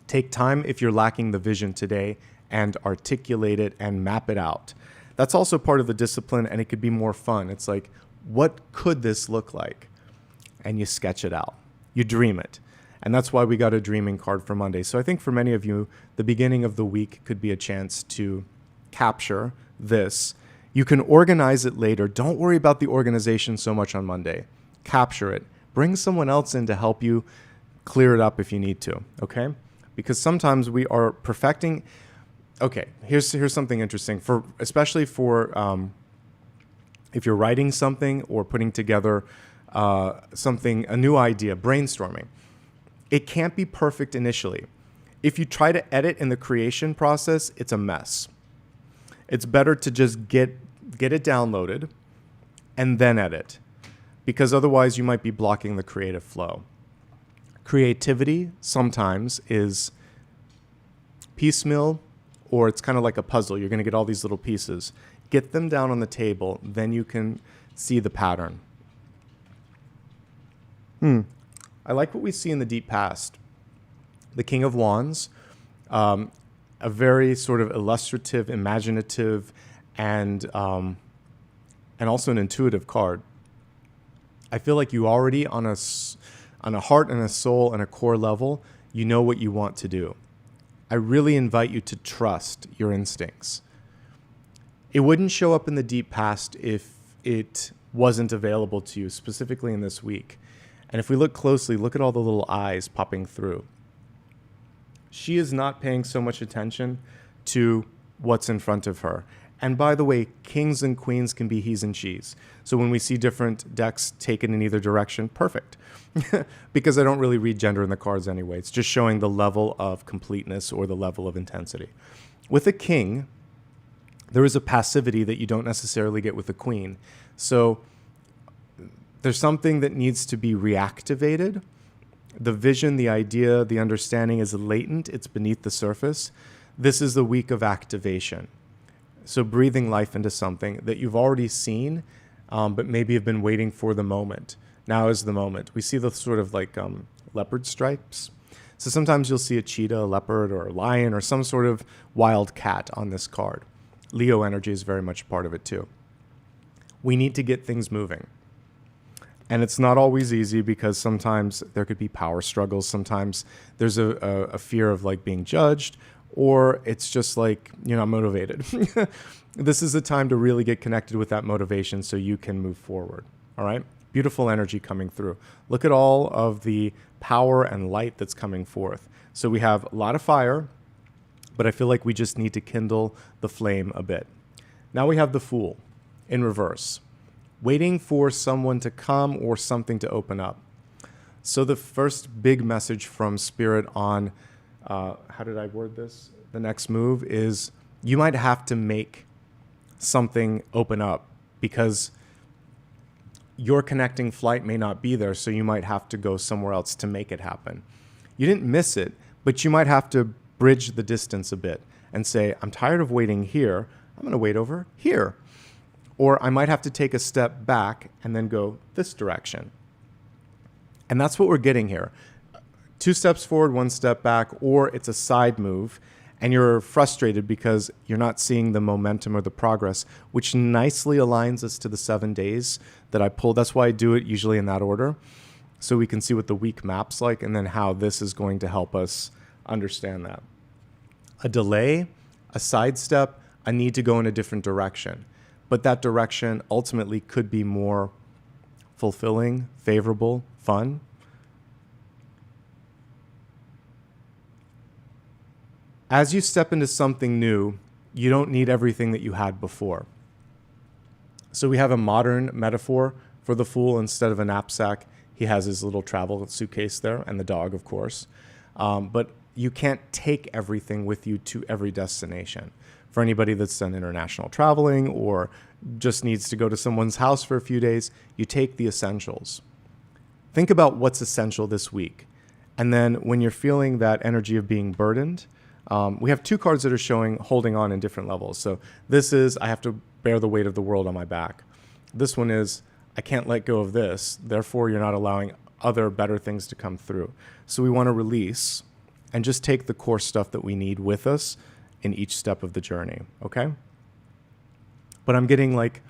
Take time if you're lacking the vision today and articulate it and map it out. That's also part of the discipline, and it could be more fun. It's like, what could this look like? And you sketch it out. You dream it. And that's why we got a dreaming card for Monday. So I think for many of you, the beginning of the week could be a chance to capture this. You can organize it later. Don't worry about the organization so much on Monday. Capture it. Bring someone else in to help you clear it up if you need to, okay? Because sometimes we are perfecting. Okay, here's something interesting, especially for if you're writing something or putting together something, a new idea, brainstorming. It can't be perfect initially. If you try to edit in the creation process, it's a mess. It's better to just get it downloaded and then edit, because otherwise you might be blocking the creative flow. Creativity sometimes is piecemeal, or it's kind of like a puzzle. You're going to get all these little pieces. Get them down on the table, then you can see the pattern. I like what we see in the deep past. The King of Wands, a very sort of illustrative, imaginative, and also an intuitive card. I feel like you already, on a heart and a soul and a core level, you know what you want to do. I really invite you to trust your instincts. It wouldn't show up in the deep past if it wasn't available to you, specifically in this week. And if we look closely, look at all the little eyes popping through. She is not paying so much attention to what's in front of her. And by the way, kings and queens can be he's and she's. So when we see different decks taken in either direction, perfect. Because I don't really read gender in the cards anyway. It's just showing the level of completeness or the level of intensity. With a king, there is a passivity that you don't necessarily get with a queen. So there's something that needs to be reactivated. The vision, the idea, the understanding is latent. It's beneath the surface. This is the week of activation. So breathing life into something that you've already seen, but maybe have been waiting for the moment. Now is the moment. We see the sort of like leopard stripes. So sometimes you'll see a cheetah, a leopard, or a lion, or some sort of wild cat on this card. Leo energy is very much part of it too. We need to get things moving. And it's not always easy, because sometimes there could be power struggles. Sometimes there's a fear of like being judged, or it's just like, you're not motivated. This is the time to really get connected with that motivation so you can move forward. All right? Beautiful energy coming through. Look at all of the power and light that's coming forth. So we have a lot of fire, but I feel like we just need to kindle the flame a bit. Now we have the Fool in reverse, waiting for someone to come or something to open up. So the first big message from Spirit on, how did I word this? The next move is you might have to make something open up, because your connecting flight may not be there, so you might have to go somewhere else to make it happen. You didn't miss it, but you might have to bridge the distance a bit and say, I'm tired of waiting here. I'm going to wait over here. Or I might have to take a step back and then go this direction. And that's what we're getting here. 2 steps forward, 1 step back, or it's a side move. and you're frustrated because you're not seeing the momentum or the progress, which nicely aligns us to the 7 days that I pulled. That's why I do it usually in that order, so we can see what the week map's like and then how this is going to help us understand that. A delay, a sidestep, a need to go in a different direction. But that direction ultimately could be more fulfilling, favorable, fun. As you step into something new, you don't need everything that you had before. So we have a modern metaphor for the Fool. Instead of a knapsack, he has his little travel suitcase there, and the dog, of course. But you can't take everything with you to every destination. For anybody that's done international traveling or just needs to go to someone's house for a few days, you take the essentials. Think about what's essential this week. And then when you're feeling that energy of being burdened, we have 2 cards that are showing holding on in different levels. So this is, I have to bear the weight of the world on my back. This one is, I can't let go of this. Therefore, you're not allowing other better things to come through. So we want to release and just take the core stuff that we need with us in each step of the journey, okay? But I'm getting like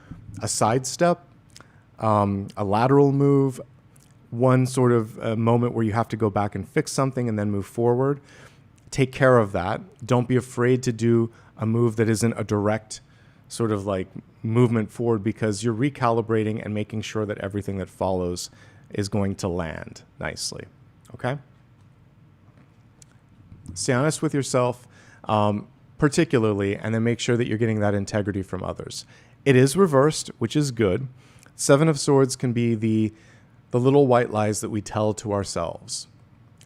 a sidestep, a lateral move, one sort of moment where you have to go back and fix something and then move forward. Take care of that. Don't be afraid to do a move that isn't a direct sort of like movement forward, because you're recalibrating and making sure that everything that follows is going to land nicely, okay? Stay honest with yourself, particularly, and then make sure that you're getting that integrity from others. It is reversed, which is good. 7 of Swords can be the little white lies that we tell to ourselves.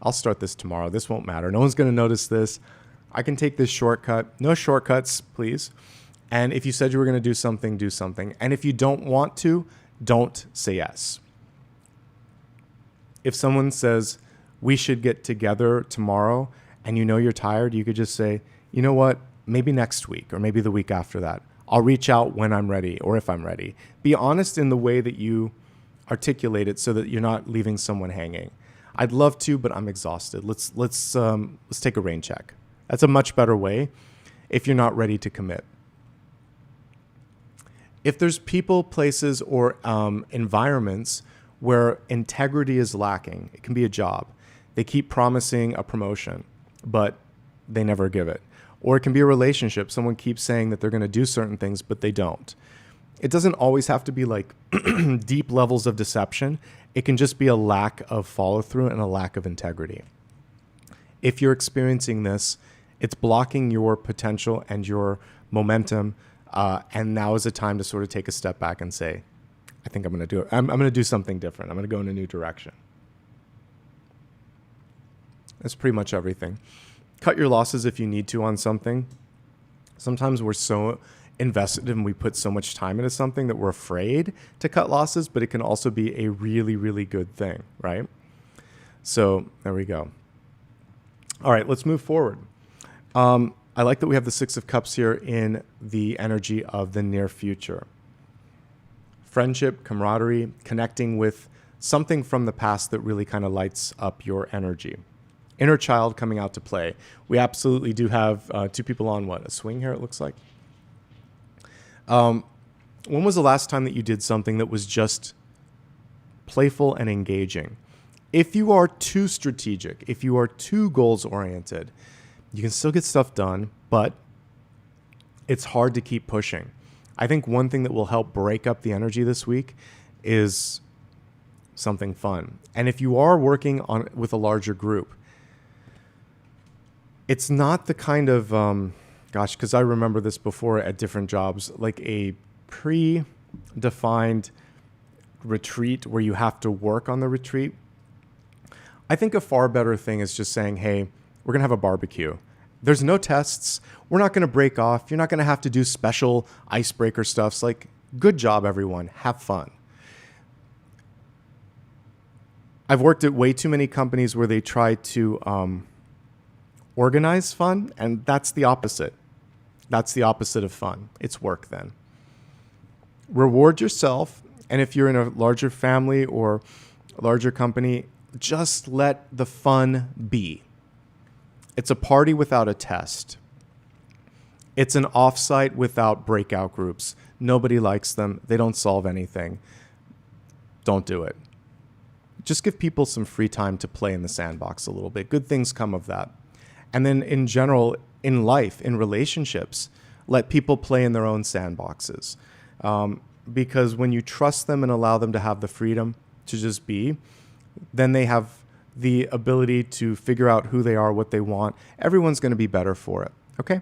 I'll start this tomorrow. This won't matter. No one's going to notice this. I can take this shortcut. No shortcuts, please. And if you said you were going to do something, do something. And if you don't want to, don't say yes. If someone says, we should get together tomorrow, and you know you're tired, you could just say, you know what, maybe next week or maybe the week after that. I'll reach out when I'm ready or if I'm ready. Be honest in the way that you articulate it so that you're not leaving someone hanging. I'd love to, but I'm exhausted. Let's take a rain check. That's a much better way if you're not ready to commit. If there's people, places, or environments where integrity is lacking, it can be a job. They keep promising a promotion, but they never give it. Or it can be a relationship. Someone keeps saying that they're going to do certain things, but they don't. It doesn't always have to be like deep levels of deception. It can just be a lack of follow through and a lack of integrity. If you're experiencing this, it's blocking your potential and your momentum. And now is the time to sort of take a step back and say, I think I'm going to do it. I'm going to do something different. I'm going to go in a new direction. That's pretty much everything. Cut your losses if you need to on something. Sometimes we're so invested and we put so much time into something that we're afraid to cut losses, but it can also be a really, really good thing, right? So there we go. All right, let's move forward. I like that we have the 6 of Cups here in the energy of the near future. Friendship, camaraderie, connecting with something from the past that really kind of lights up your energy. Inner child coming out to play. We absolutely do have 2 people on a swing here, it looks like. When was the last time that you did something that was just playful and engaging? If you are too strategic, if you are too goals oriented, you can still get stuff done, but it's hard to keep pushing. I think one thing that will help break up the energy this week is something fun. And if you are working with a larger group, it's not the kind of, because I remember this before at different jobs, like a pre-defined retreat where you have to work on the retreat. I think a far better thing is just saying, hey, we're going to have a barbecue. There's no tests. We're not going to break off. You're not going to have to do special icebreaker stuffs. Like, good job, everyone. Have fun. I've worked at way too many companies where they try to organize fun, and that's the opposite. That's the opposite of fun. It's work then. Reward yourself, and if you're in a larger family or a larger company, just let the fun be. It's a party without a test. It's an offsite without breakout groups. Nobody likes them. They don't solve anything. Don't do it. Just give people some free time to play in the sandbox a little bit. Good things come of that. And then in general, in life, in relationships, let people play in their own sandboxes. Because when you trust them and allow them to have the freedom to just be, then they have the ability to figure out who they are, what they want. Everyone's going to be better for it. Okay?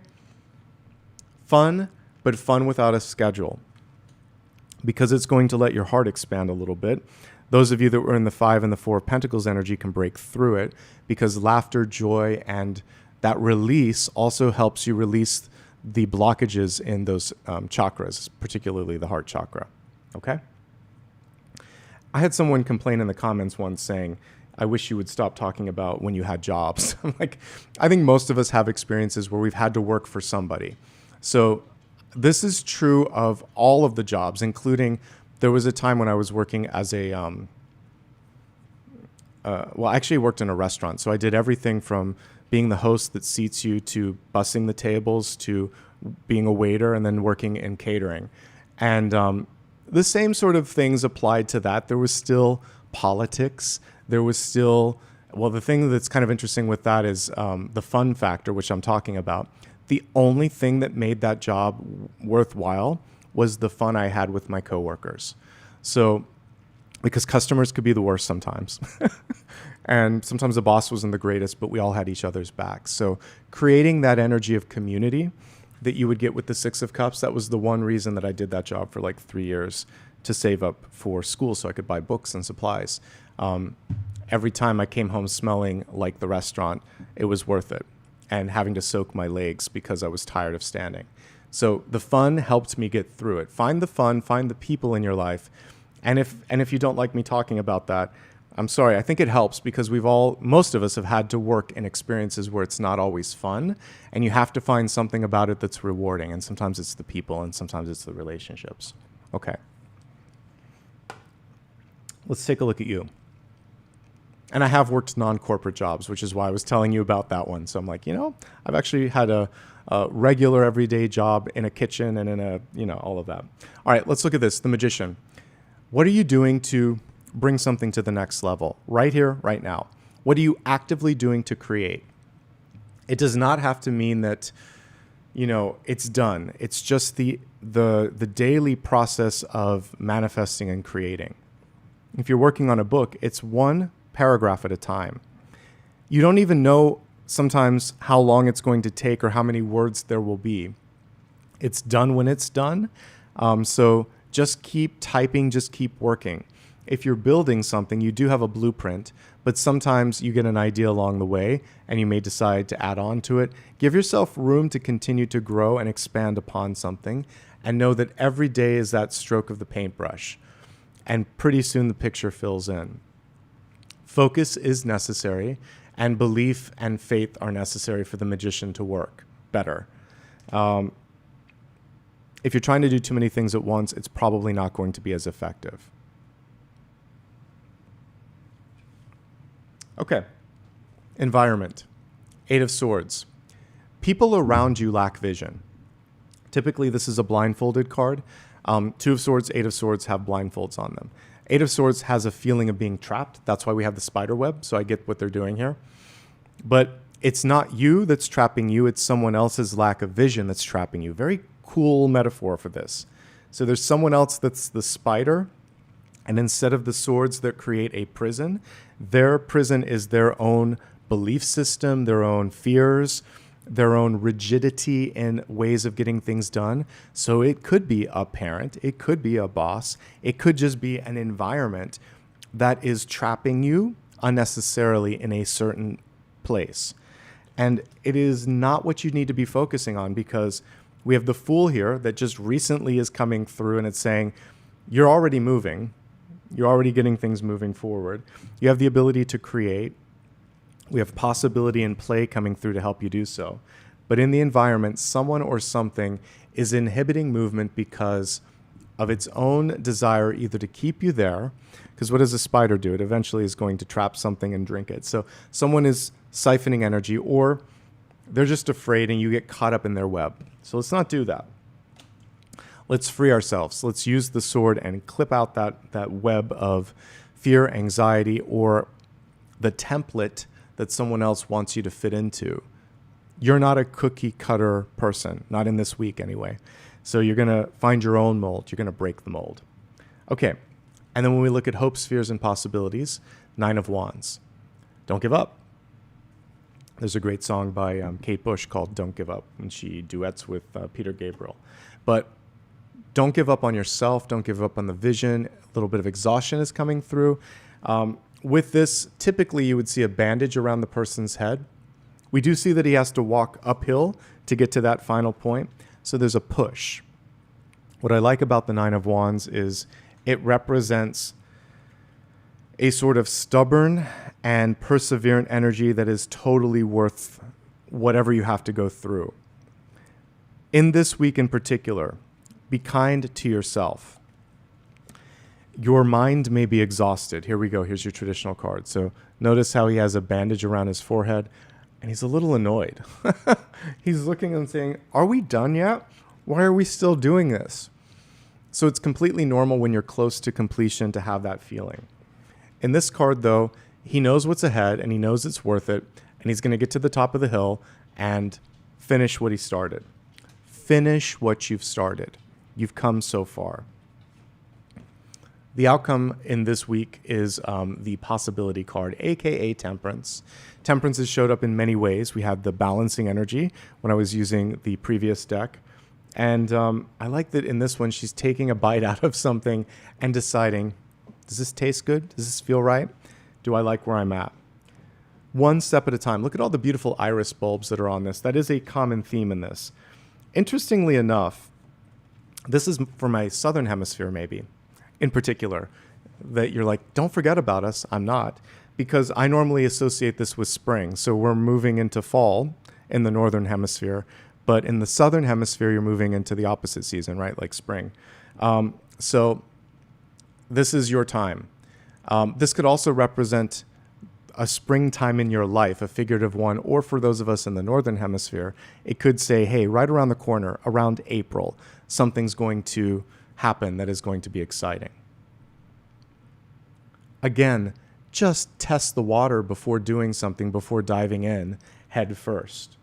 Fun, but fun without a schedule. Because it's going to let your heart expand a little bit. Those of you that were in the 5 and the 4 of Pentacles energy can break through it, because laughter, joy, and that release also helps you release the blockages in those chakras, particularly the heart chakra. Okay? I had someone complain in the comments once saying, I wish you would stop talking about when you had jobs. I'm like, I think most of us have experiences where we've had to work for somebody. So this is true of all of the jobs, including there was a time when I was working as a, I actually worked in a restaurant. So I did everything from being the host that seats you to bussing the tables to being a waiter and then working in catering. And the same sort of things applied to that. There was still politics. There was still, well, the thing that's kind of interesting with that is the fun factor, which I'm talking about. The only thing that made that job worthwhile was the fun I had with my coworkers. So, because customers could be the worst sometimes. And sometimes the boss wasn't the greatest, but we all had each other's backs. So creating that energy of community that you would get with the 6 of Cups, that was the one reason that I did that job for like 3 years, to save up for school so I could buy books and supplies. Every time I came home smelling like the restaurant, it was worth it. And having to soak my legs because I was tired of standing. So the fun helped me get through it. Find the fun, find the people in your life. And if you don't like me talking about that, I'm sorry. I think it helps because most of us have had to work in experiences where it's not always fun, and you have to find something about it that's rewarding. And sometimes it's the people and sometimes it's the relationships. Okay. Let's take a look at you. And I have worked non-corporate jobs, which is why I was telling you about that one. So I'm like, I've actually had a regular everyday job in a kitchen and in all of that. All right, let's look at this, the Magician. What are you doing to bring something to the next level right here, right now? What are you actively doing to create? It does not have to mean that, it's done. It's just the daily process of manifesting and creating. If you're working on a book, it's one paragraph at a time. You don't even know sometimes how long it's going to take or how many words there will be. It's done when it's done. So just keep typing, just keep working. If you're building something, you do have a blueprint, but sometimes you get an idea along the way and you may decide to add on to it. Give yourself room to continue to grow and expand upon something, and know that every day is that stroke of the paintbrush. And pretty soon the picture fills in. Focus is necessary, and belief and faith are necessary for the Magician to work better. If you're trying to do too many things at once, it's probably not going to be as effective. Okay. Environment. 8 of Swords. People around you lack vision. Typically, this is a blindfolded card. 2 of Swords, 8 of Swords have blindfolds on them. 8 of Swords has a feeling of being trapped. That's why we have the spider web. So I get what they're doing here. But it's not you that's trapping you. It's someone else's lack of vision that's trapping you. Very cool metaphor for this. So there's someone else that's the spider. And instead of the swords that create a prison, their prison is their own belief system, their own fears, their own rigidity in ways of getting things done. So it could be a parent, it could be a boss, it could just be an environment that is trapping you unnecessarily in a certain place. And it is not what you need to be focusing on, because we have the Fool here that just recently is coming through, and it's saying you're already moving. You're already getting things moving forward. You have the ability to create. We have possibility and play coming through to help you do so. But in the environment, someone or something is inhibiting movement because of its own desire either to keep you there, because what does a spider do? It eventually is going to trap something and drink it. So someone is siphoning energy, or they're just afraid and you get caught up in their web. So let's not do that. Let's free ourselves. Let's use the sword and clip out that web of fear, anxiety, or the template that someone else wants you to fit into. You're not a cookie cutter person, not in this week anyway. So you're going to find your own mold. You're going to break the mold. Okay. And then when we look at hopes, fears, and possibilities, 9 of Wands. Don't give up. There's a great song by Kate Bush called Don't Give Up, and she duets with Peter Gabriel. But don't give up on yourself. Don't give up on the vision. A little bit of exhaustion is coming through. With this, typically you would see a bandage around the person's head. We do see that he has to walk uphill to get to that final point. So there's a push. What I like about the 9 of Wands is it represents a sort of stubborn and perseverant energy that is totally worth whatever you have to go through. In this week in particular, be kind to yourself. Your mind may be exhausted. Here we go. Here's your traditional card. So notice how he has a bandage around his forehead, and he's a little annoyed. He's looking and saying, are we done yet? Why are we still doing this? So it's completely normal when you're close to completion to have that feeling. In this card, though, he knows what's ahead, and he knows it's worth it, and he's going to get to the top of the hill and finish what he started. Finish what you've started. You've come so far. The outcome in this week is the possibility card, aka Temperance. Temperance has showed up in many ways. We had the balancing energy when I was using the previous deck. And I like that in this one, she's taking a bite out of something and deciding, does this taste good? Does this feel right? Do I like where I'm at? One step at a time. Look at all the beautiful iris bulbs that are on this. That is a common theme in this. Interestingly enough, this is for my southern hemisphere maybe, in particular, that you're like, don't forget about us. I'm not, because I normally associate this with spring. So we're moving into fall in the northern hemisphere, but in the southern hemisphere, you're moving into the opposite season, right? Like spring. So this is your time. This could also represent a springtime in your life, a figurative one, or for those of us in the northern hemisphere, it could say, hey, right around the corner, around April, something's going to happen that is going to be exciting. Again, just test the water before doing something, before diving in head first.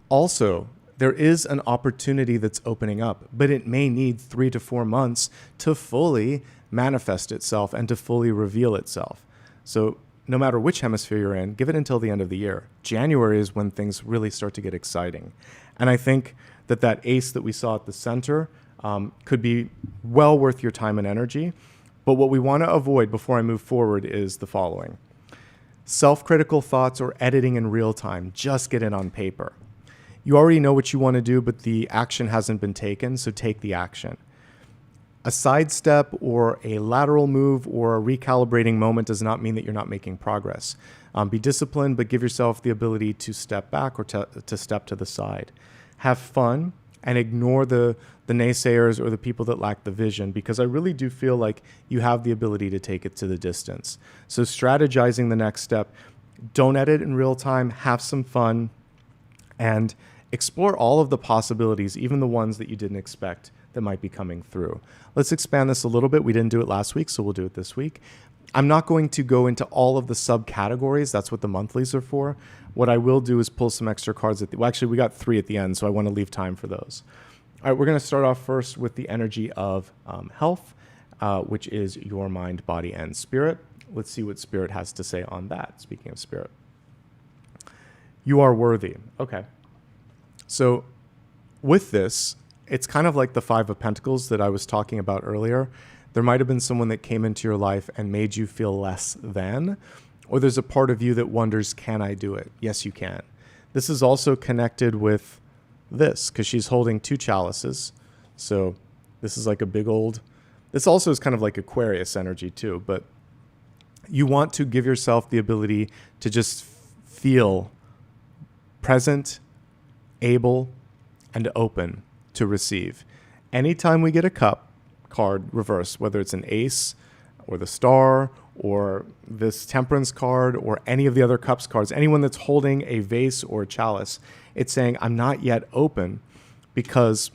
Also, there is an opportunity that's opening up, but it may need 3 to 4 months to fully manifest itself and to fully reveal itself. So no matter which hemisphere you're in, give it until the end of the year. January is when things really start to get exciting. And I think that ace that we saw at the center could be well worth your time and energy. But what we want to avoid before I move forward is the following. Self-critical thoughts or editing in real time. Just get it on paper. You already know what you want to do, but the action hasn't been taken, so take the action. A sidestep or a lateral move or a recalibrating moment does not mean that you're not making progress. Be disciplined, but give yourself the ability to step back or to step to the side. Have fun and ignore the naysayers or the people that lack the vision, because I really do feel like you have the ability to take it to the distance. So strategizing the next step, don't edit in real time, have some fun, and explore all of the possibilities, even the ones that you didn't expect that might be coming through. Let's expand this a little bit. We didn't do it last week, so we'll do it this week. I'm not going to go into all of the subcategories. That's what the monthlies are for. What I will do is pull some extra cards well, actually, we got 3 at the end, so I want to leave time for those. All right, we're going to start off first with the energy of health, which is your mind, body, and spirit. Let's see what spirit has to say on that. Speaking of spirit. You are worthy. Okay. So with this, it's kind of like the 5 of Pentacles that I was talking about earlier. There might have been someone that came into your life and made you feel less than, or there's a part of you that wonders, can I do it? Yes, you can. This is also connected with this, because she's holding 2 chalices. So this is like a big old, this also is kind of like Aquarius energy too, but you want to give yourself the ability to just feel present, able, and open to receive. Anytime we get a cup card reversed, whether it's an ace or the star or this temperance card or any of the other cups cards, anyone that's holding a vase or a chalice, it's saying, I'm not yet open because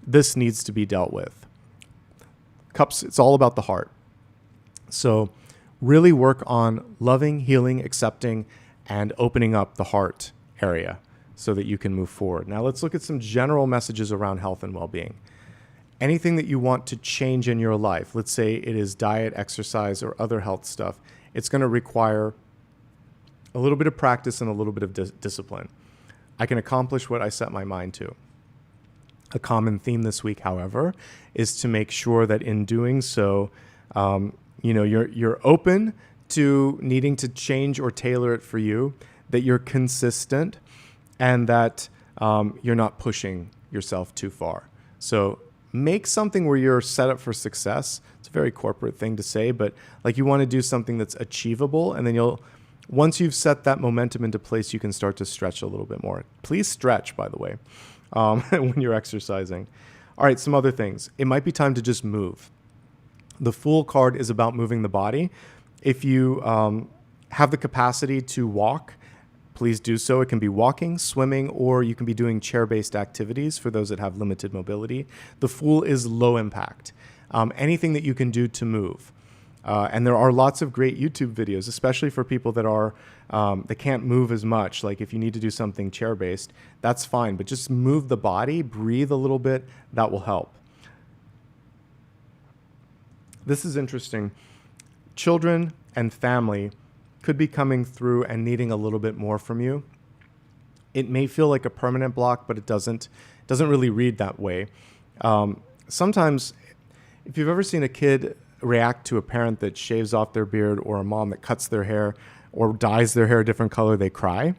this needs to be dealt with. Cups, it's all about the heart. So really work on loving, healing, accepting, and opening up the heart area so that you can move forward. Now let's look at some general messages around health and well-being. Anything that you want to change in your life, let's say it is diet, exercise, or other health stuff, it's going to require a little bit of practice and a little bit of discipline. I can accomplish what I set my mind to. A common theme this week, however, is to make sure that in doing so, you're open to needing to change or tailor it for you, that you're consistent, and that you're not pushing yourself too far. So make something where you're set up for success. It's a very corporate thing to say, but like you want to do something that's achievable, and then once you've set that momentum into place, you can start to stretch a little bit more. Please stretch, by the way, when you're exercising. All right, some other things. It might be time to just move. The Fool card is about moving the body. If you have the capacity to walk, please do so. It can be walking, swimming, or you can be doing chair-based activities for those that have limited mobility. The Fool is low impact. Anything that you can do to move. And there are lots of great YouTube videos, especially for people that can't move as much. Like if you need to do something chair-based, that's fine. But just move the body, breathe a little bit. That will help. This is interesting. Children and family could be coming through and needing a little bit more from you. It may feel like a permanent block, but it doesn't really read that way. Sometimes, if you've ever seen a kid react to a parent that shaves off their beard, or a mom that cuts their hair or dyes their hair a different color, they cry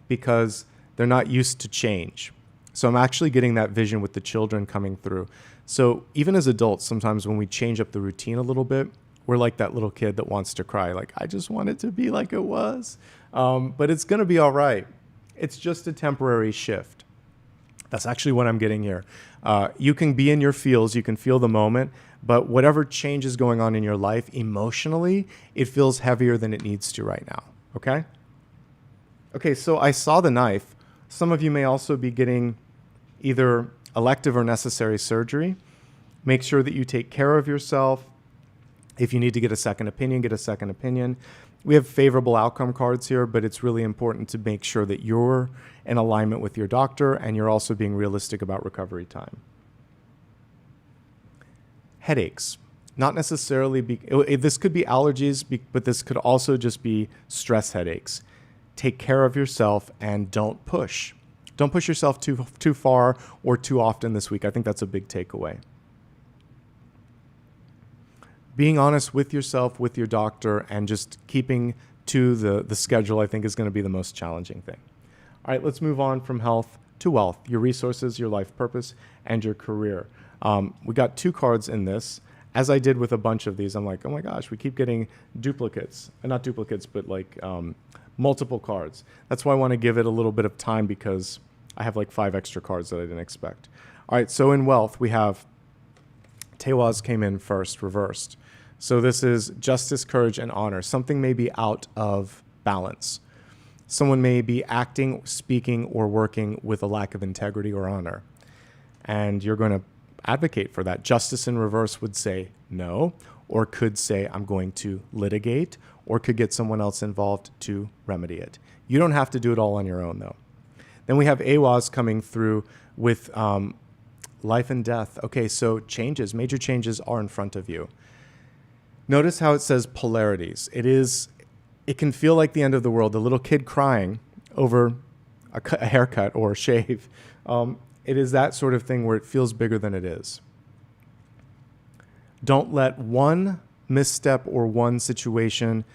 because they're not used to change. So I'm actually getting that vision with the children coming through. So even as adults, sometimes when we change up the routine a little bit, we're like that little kid that wants to cry. Like, I just want it to be like it was. But it's going to be all right. It's just a temporary shift. That's actually what I'm getting here. You can be in your feels. You can feel the moment. But whatever change is going on in your life, emotionally, it feels heavier than it needs to right now. Okay? Okay, so I saw the knife. Some of you may also be getting either elective or necessary surgery. Make sure that you take care of yourself. If you need to get a second opinion, get a second opinion. We have favorable outcome cards here, but it's really important to make sure that you're in alignment with your doctor and you're also being realistic about recovery time. Headaches. Not necessarily, this could be allergies, but this could also just be stress headaches. Take care of yourself and don't push. Don't push yourself too far or too often this week. I think that's a big takeaway. Being honest with yourself, with your doctor, and just keeping to the schedule, I think, is going to be the most challenging thing. All right, let's move on from health to wealth, your resources, your life purpose, and your career. We got 2 cards in this. As I did with a bunch of these, I'm like, oh my gosh, we keep getting duplicates. Not duplicates, but like multiple cards. That's why I want to give it a little bit of time, because I have like 5 extra cards that I didn't expect. All right, so in wealth, we have Tewaz came in first, reversed. So this is justice, courage, and honor. Something may be out of balance. Someone may be acting, speaking, or working with a lack of integrity or honor. And you're going to advocate for that. Justice in reverse would say no, or could say I'm going to litigate, or could get someone else involved to remedy it. You don't have to do it all on your own, though. Then we have Awaz coming through with life and death. Okay, so changes, major changes are in front of you. Notice how it says polarities. It can feel like the end of the world. The little kid crying over a haircut or a shave. It is that sort of thing where it feels bigger than it is. Don't let one misstep or one situation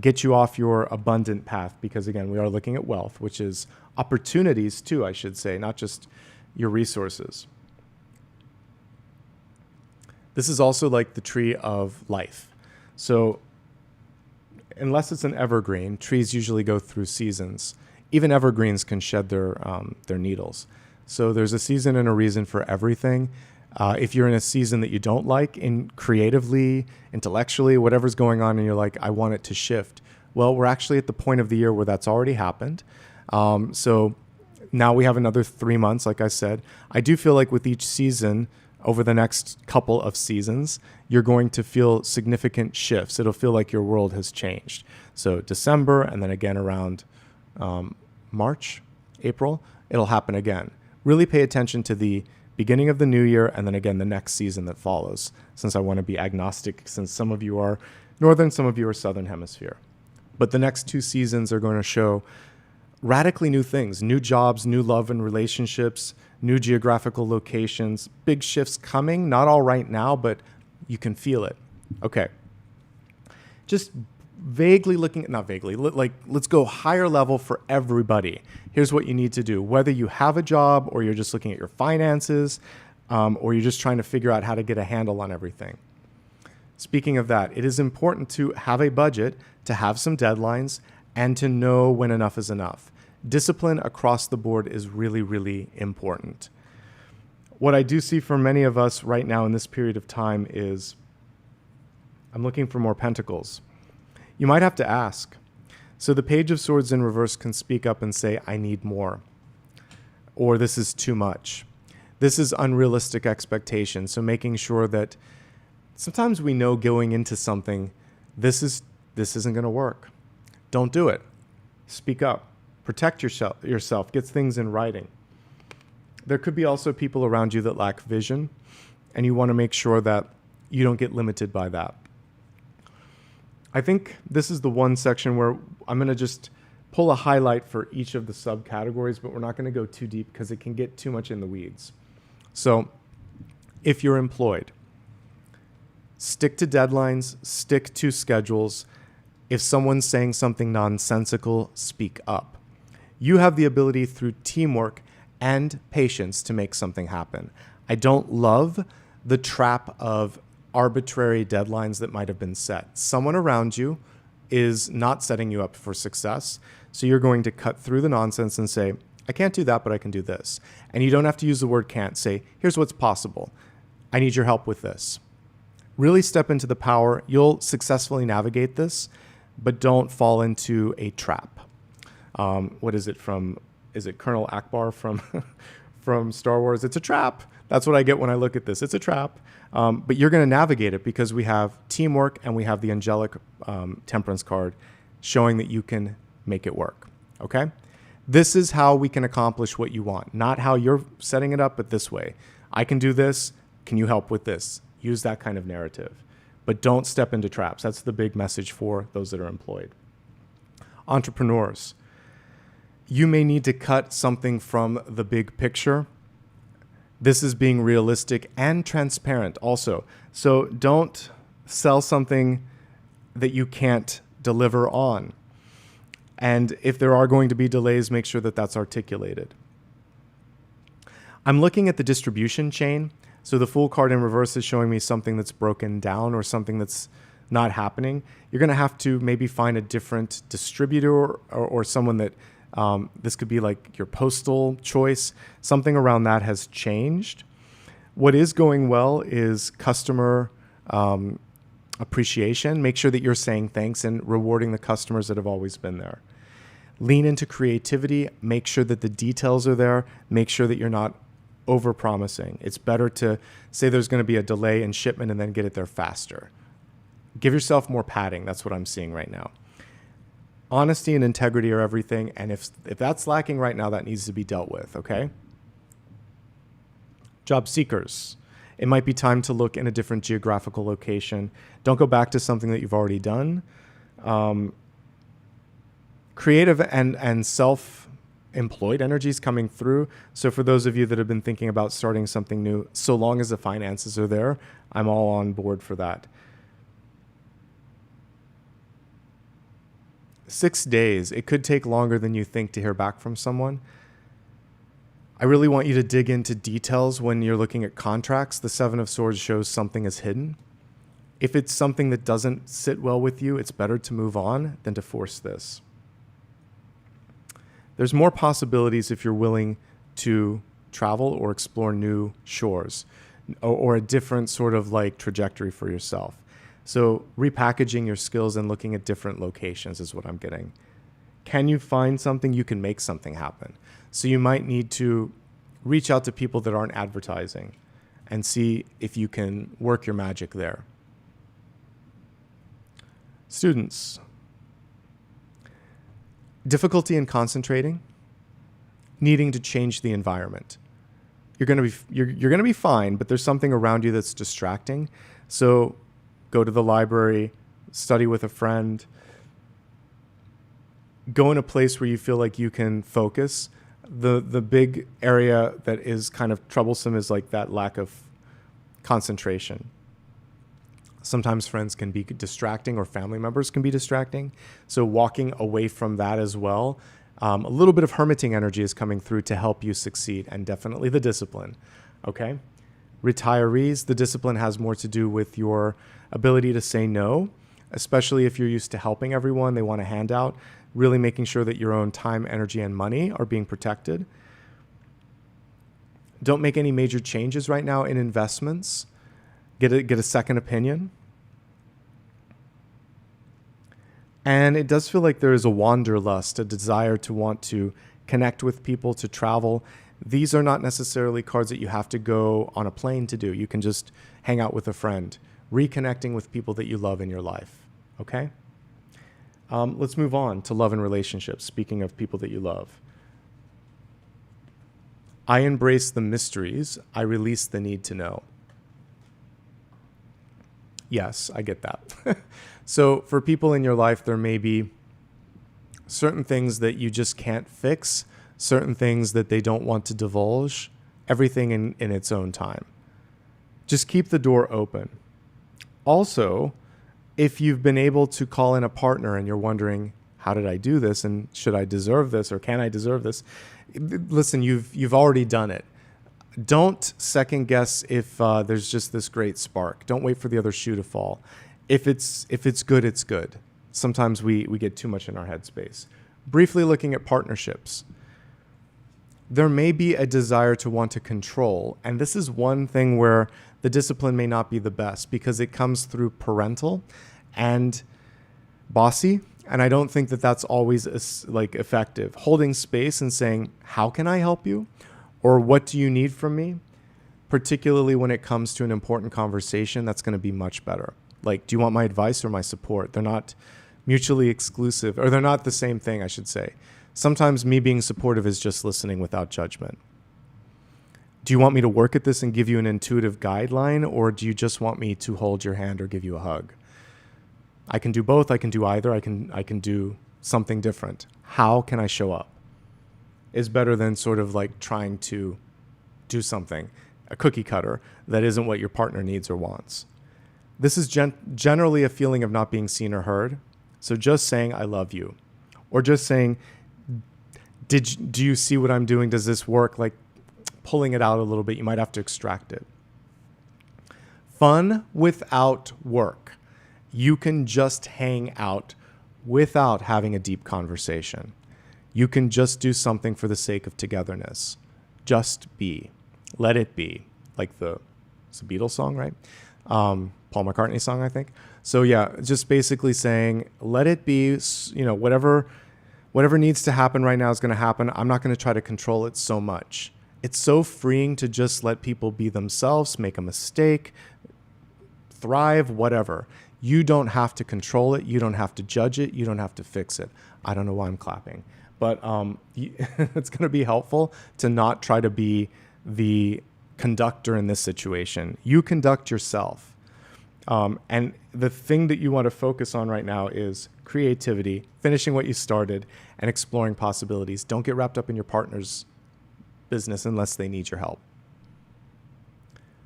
get you off your abundant path, because again, we are looking at wealth, which is opportunities too, I should say, not just your resources. This is also like the tree of life. So unless it's an evergreen, trees usually go through seasons. Even evergreens can shed their needles. So there's a season and a reason for everything. If you're in a season that you don't like, creatively, intellectually, whatever's going on, and you're like, I want it to shift. Well, we're actually at the point of the year where that's already happened. So Now we have another 3 months, like I said. I do feel like with each season, over the next couple of seasons, you're going to feel significant shifts. It'll feel like your world has changed. So December, and then again around March, April, it'll happen again. Really pay attention to the beginning of the new year, and then again the next season that follows, since I want to be agnostic, since some of you are northern, some of you are southern hemisphere. But the next 2 seasons are going to show radically new things, new jobs, new love and relationships, new geographical locations, big shifts coming, not all right now, but you can feel it. Okay. Just vaguely looking, not vaguely, like let's go higher level for everybody. Here's what you need to do. Whether you have a job or you're just looking at your finances, or you're just trying to figure out how to get a handle on everything. Speaking of that, it is important to have a budget, to have some deadlines, and to know when enough is enough. Discipline across the board is really, really important. What I do see for many of us right now in this period of time is I'm looking for more pentacles. You might have to ask. So the Page of Swords in reverse can speak up and say, I need more, or this is too much. This is unrealistic expectation. So making sure that sometimes we know going into something, this isn't going to work. Don't do it. Speak up. Protect yourself. Get things in writing. There could be also people around you that lack vision, and you want to make sure that you don't get limited by that. I think this is the one section where I'm going to just pull a highlight for each of the subcategories, but we're not going to go too deep because it can get too much in the weeds. So if you're employed, stick to deadlines, stick to schedules. If someone's saying something nonsensical, speak up. You have the ability through teamwork and patience to make something happen. I don't love the trap of arbitrary deadlines that might have been set. Someone around you is not setting you up for success. So you're going to cut through the nonsense and say, I can't do that, but I can do this. And you don't have to use the word can't. Say, here's what's possible. I need your help with this. Really step into the power. You'll successfully navigate this, but don't fall into a trap. What is it from? Is it Colonel Akbar from Star Wars? It's a trap. That's what I get when I look at this. It's a trap. But you're going to navigate it because we have teamwork and we have the angelic temperance card showing that you can make it work. Okay? This is how we can accomplish what you want, not how you're setting it up, but this way. I can do this. Can you help with this? Use that kind of narrative. But don't step into traps. That's the big message for those that are employed. Entrepreneurs, you may need to cut something from the big picture. This is being realistic and transparent also. So don't sell something that you can't deliver on. And if there are going to be delays, make sure that that's articulated. I'm looking at the distribution chain. So the Fool card in reverse is showing me something that's broken down or something that's not happening. You're going to have to maybe find a different distributor or someone that, this could be like your postal choice. Something around that has changed. What is going well is customer appreciation. Make sure that you're saying thanks and rewarding the customers that have always been there. Lean into creativity. Make sure that the details are there. Make sure that you're not over-promising. It's better to say there's going to be a delay in shipment and then get it there faster. Give yourself more padding. That's what I'm seeing right now. Honesty and integrity are everything. And if that's lacking right now, that needs to be dealt with, okay? Job seekers. It might be time to look in a different geographical location. Don't go back to something that you've already done. Creative and self-employed energies coming through. So for those of you that have been thinking about starting something new, so long as the finances are there, I'm all on board for that. 6 days. It could take longer than you think to hear back from someone. I really want you to dig into details when you're looking at contracts. The Seven of Swords shows something is hidden. If it's something that doesn't sit well with you, it's better to move on than to force this. There's more possibilities if you're willing to travel or explore new shores or a different sort of like trajectory for yourself. So repackaging your skills and looking at different locations is what I'm getting. Can you find something? You can make something happen. So you might need to reach out to people that aren't advertising and see if you can work your magic there. Students, difficulty in concentrating, needing to change the environment. You're going to be fine, but there's something around you that's distracting. So go to the library, study with a friend, go in a place where you feel like you can focus. The big area that is kind of troublesome is like that lack of concentration. Sometimes friends can be distracting, or family members can be distracting. So walking away from that as well. A little bit of hermiting energy is coming through to help you succeed, and definitely the discipline. Okay? Retirees, the discipline has more to do with your ability to say no, especially if you're used to helping everyone, they want a handout, really making sure that your own time, energy, and money are being protected. Don't make any major changes right now in investments. Get a second opinion. And it does feel like there is a wanderlust, a desire to want to connect with people, to travel. These are not necessarily cards that you have to go on a plane to do. You can just hang out with a friend, reconnecting with people that you love in your life. Okay? Let's move on to love and relationships. Speaking of people that you love. I embrace the mysteries. I release the need to know. Yes, I get that. So for people in your life, there may be certain things that you just can't fix, certain things that they don't want to divulge, everything in its own time. Just keep the door open. Also, if you've been able to call in a partner and you're wondering, how did I do this? And should I deserve this? Or can I deserve this? Listen, you've already done it. Don't second guess if there's just this great spark. Don't wait for the other shoe to fall. If it's good, it's good. Sometimes we get too much in our headspace. Briefly looking at partnerships. There may be a desire to want to control. And this is one thing where the discipline may not be the best because it comes through parental and bossy. And I don't think that that's always effective. Holding space and saying, how can I help you? Or what do you need from me? Particularly when it comes to an important conversation, that's going to be much better. Like, do you want my advice or my support? They're not mutually exclusive, or they're not the same thing, I should say. Sometimes me being supportive is just listening without judgment. Do you want me to work at this and give you an intuitive guideline, or do you just want me to hold your hand or give you a hug? I can do both. I can do either. I can do something different. How can I show up? Is better than sort of like trying to do something, a cookie cutter, that isn't what your partner needs or wants. This is generally a feeling of not being seen or heard. So just saying, I love you. Or just saying, do you see what I'm doing? Does this work? Like pulling it out a little bit. You might have to extract it. Fun without work. You can just hang out without having a deep conversation. You can just do something for the sake of togetherness. Just be. Let it be. Like it's a Beatles song, right? Paul McCartney song, I think. So yeah, just basically saying, let it be, whatever needs to happen right now is going to happen. I'm not going to try to control it so much. It's so freeing to just let people be themselves, make a mistake, thrive, whatever. You don't have to control it. You don't have to judge it. You don't have to fix it. I don't know why I'm clapping. But it's going to be helpful to not try to be the conductor in this situation. You conduct yourself. And the thing that you want to focus on right now is creativity, finishing what you started, and exploring possibilities. Don't get wrapped up in your partner's business unless they need your help.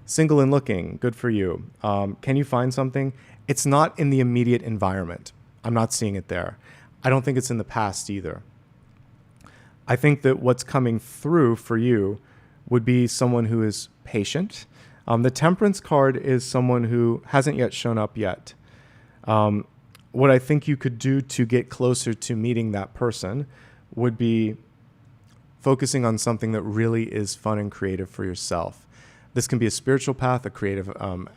Single and looking, good for you. Can you find something? It's not in the immediate environment. I'm not seeing it there. I don't think it's in the past either. I think that what's coming through for you would be someone who is patient. The Temperance card is someone who hasn't yet shown up yet. What I think you could do to get closer to meeting that person would be focusing on something that really is fun and creative for yourself. This can be a spiritual path, a creative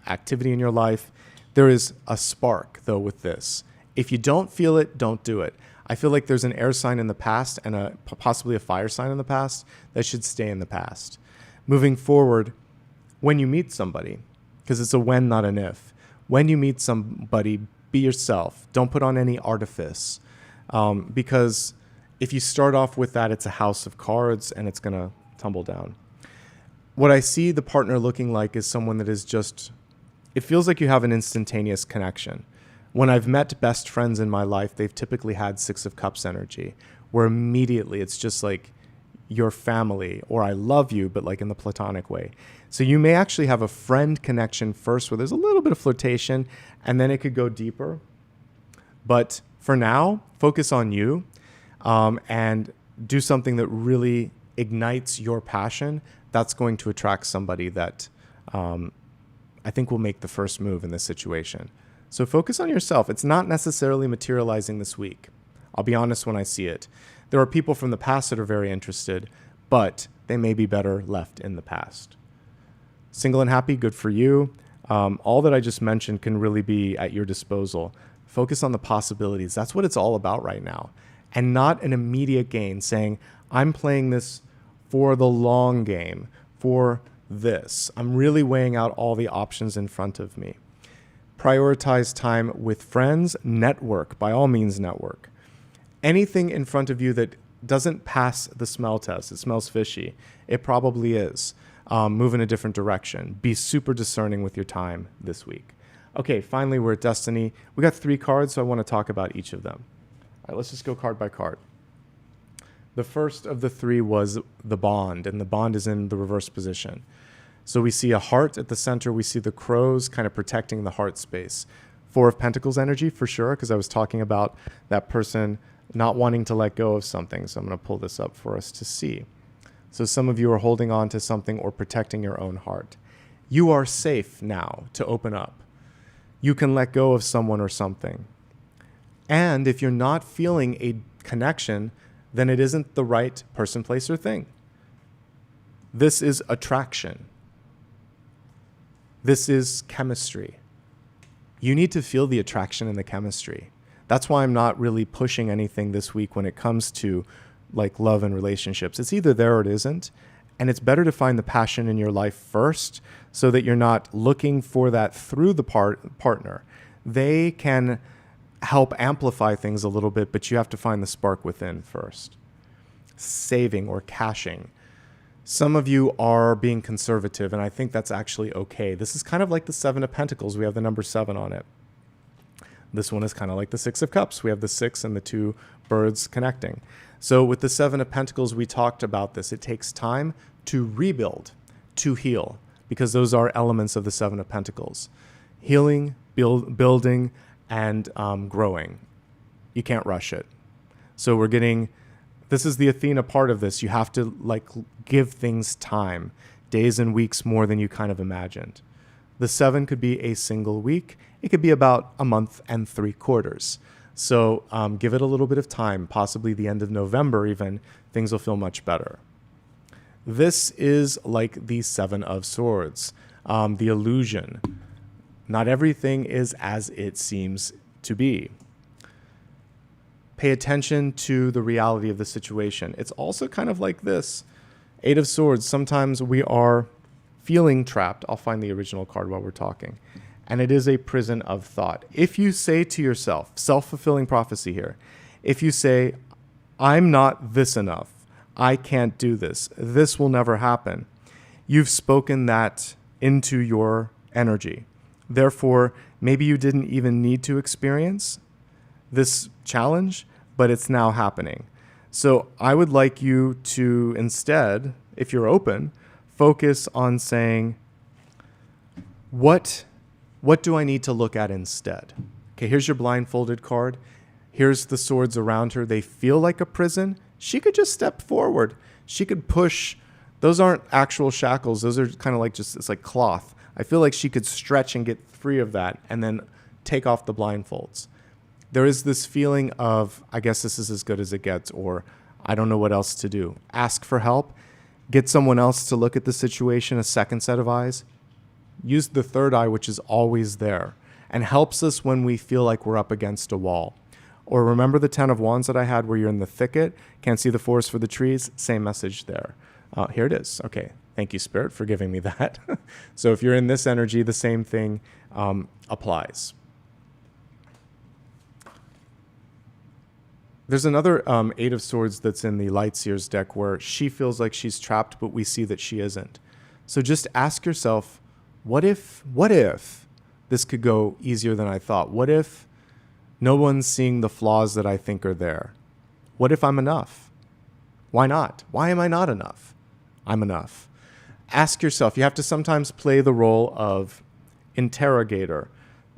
activity in your life. There is a spark, though, with this. If you don't feel it, don't do it. I feel like there's an air sign in the past and possibly a fire sign in the past that should stay in the past. Moving forward, when you meet somebody, because it's a when, not an if. When you meet somebody, be yourself. Don't put on any artifice. Because if you start off with that, it's a house of cards and it's going to tumble down. What I see the partner looking like is someone that is just, it feels like you have an instantaneous connection. When I've met best friends in my life, they've typically had Six of Cups energy, where immediately it's just like your family, or I love you, but like in the platonic way. So you may actually have a friend connection first where there's a little bit of flirtation, and then it could go deeper. But for now, focus on you and do something that really ignites your passion. That's going to attract somebody that I think will make the first move in this situation. So focus on yourself. It's not necessarily materializing this week. I'll be honest when I see it. There are people from the past that are very interested, but they may be better left in the past. Single and happy, good for you. All that I just mentioned can really be at your disposal. Focus on the possibilities. That's what it's all about right now. And not an immediate gain, saying, I'm playing this for the long game, for this. I'm really weighing out all the options in front of me. Prioritize time with friends, network, by all means network. Anything in front of you that doesn't pass the smell test, it smells fishy, it probably is. Move in a different direction. Be super discerning with your time this week. Okay, finally, we're at Destiny. We got 3 cards, so I want to talk about each of them. All right, let's just go card by card. The first of the 3 was the Bond, and the Bond is in the reverse position. So we see a heart at the center. We see the crows kind of protecting the heart space. 4 of Pentacles energy for sure, because I was talking about that person not wanting to let go of something. So I'm going to pull this up for us to see. So some of you are holding on to something or protecting your own heart. You are safe now to open up. You can let go of someone or something. And if you're not feeling a connection, then it isn't the right person, place, or thing. This is attraction. This is chemistry. You need to feel the attraction and the chemistry. That's why I'm not really pushing anything this week when it comes to like love and relationships. It's either there or it isn't. And it's better to find the passion in your life first so that you're not looking for that through the partner. They can help amplify things a little bit, but you have to find the spark within first. Saving or caching. Some of you are being conservative, and I think that's actually okay. This is kind of like the 7 of Pentacles. We have the number 7 on it. This one is kind of like the 6 of Cups. We have the 6 and the 2 birds connecting. So with the 7 of Pentacles, we talked about this. It takes time to rebuild, to heal, because those are elements of the 7 of Pentacles. Healing, building, and growing. You can't rush it. So we're getting... This is the Athena part of this. You have to like give things time, days and weeks more than you kind of imagined. The 7 could be a single week. It could be about a month and 3 quarters. So give it a little bit of time, possibly the end of November even, things will feel much better. This is like the 7 of Swords, the illusion. Not everything is as it seems to be. Pay attention to the reality of the situation. It's also kind of like this. 8 of Swords, sometimes we are feeling trapped. I'll find the original card while we're talking. And it is a prison of thought. If you say to yourself, self-fulfilling prophecy here, if you say, I'm not this enough, I can't do this, this will never happen, you've spoken that into your energy. Therefore, maybe you didn't even need to experience this challenge, but it's now happening. So I would like you to instead, if you're open, focus on saying, what do I need to look at instead? Okay, here's your blindfolded card. Here's the swords around her. They feel like a prison. She could just step forward. She could push. Those aren't actual shackles. Those are kind of like just, it's like cloth. I feel like she could stretch and get free of that and then take off the blindfolds. There is this feeling of, I guess this is as good as it gets, or I don't know what else to do. Ask for help. Get someone else to look at the situation, a second set of eyes. Use the third eye, which is always there and helps us when we feel like we're up against a wall. Or remember the 10 of Wands that I had where you're in the thicket, can't see the forest for the trees? Same message there. Here it is. Okay. Thank you, Spirit, for giving me that. So if you're in this energy, the same thing applies. There's another Eight of Swords that's in the Light Seers deck where she feels like she's trapped, but we see that she isn't. So just ask yourself, what if this could go easier than I thought? What if no one's seeing the flaws that I think are there? What if I'm enough? Why not? Why am I not enough? I'm enough. Ask yourself, you have to sometimes play the role of interrogator,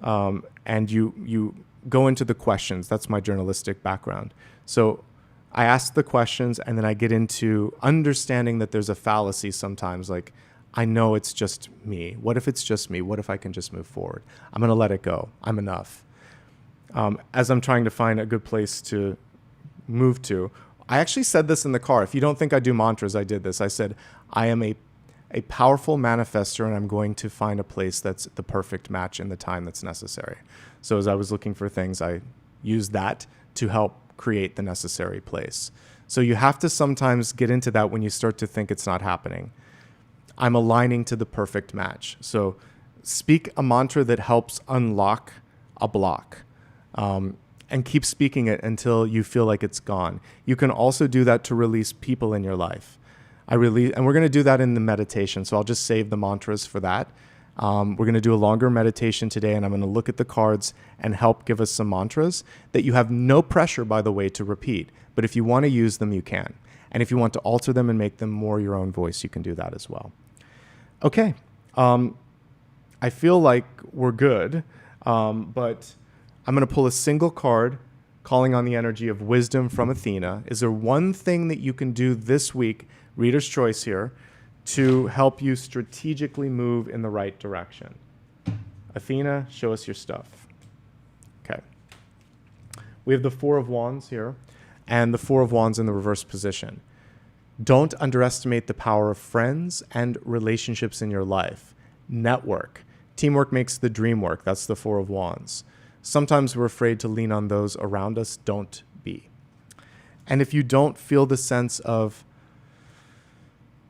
and you go into the questions. That's my journalistic background. So I ask the questions, and then I get into understanding that there's a fallacy sometimes, like, I know it's just me. What if it's just me? What if I can just move forward? I'm going to let it go. I'm enough. As I'm trying to find a good place to move to, I actually said this in the car. If you don't think I do mantras, I did this. I said, I am a powerful manifester, and I'm going to find a place that's the perfect match in the time that's necessary. So as I was looking for things, I used that to help create the necessary place. So you have to sometimes get into that when you start to think it's not happening. I'm aligning to the perfect match. So speak a mantra that helps unlock a block, and keep speaking it until you feel like it's gone. You can also do that to release people in your life. And we're going to do that in the meditation. So I'll just save the mantras for that. We're going to do a longer meditation today, and I'm going to look at the cards and help give us some mantras that you have no pressure, by the way, to repeat. But if you want to use them, you can. And if you want to alter them and make them more your own voice, you can do that as well. Okay. I feel like we're good, but I'm going to pull a single card calling on the energy of wisdom from Athena. Is there one thing that you can do this week, reader's choice here, to help you strategically move in the right direction? Athena, show us your stuff. Okay. We have the Four of Wands here and the Four of Wands in the reverse position. Don't underestimate the power of friends and relationships in your life. Network. Teamwork makes the dream work. That's the Four of Wands. Sometimes we're afraid to lean on those around us. Don't be. And if you don't feel the sense of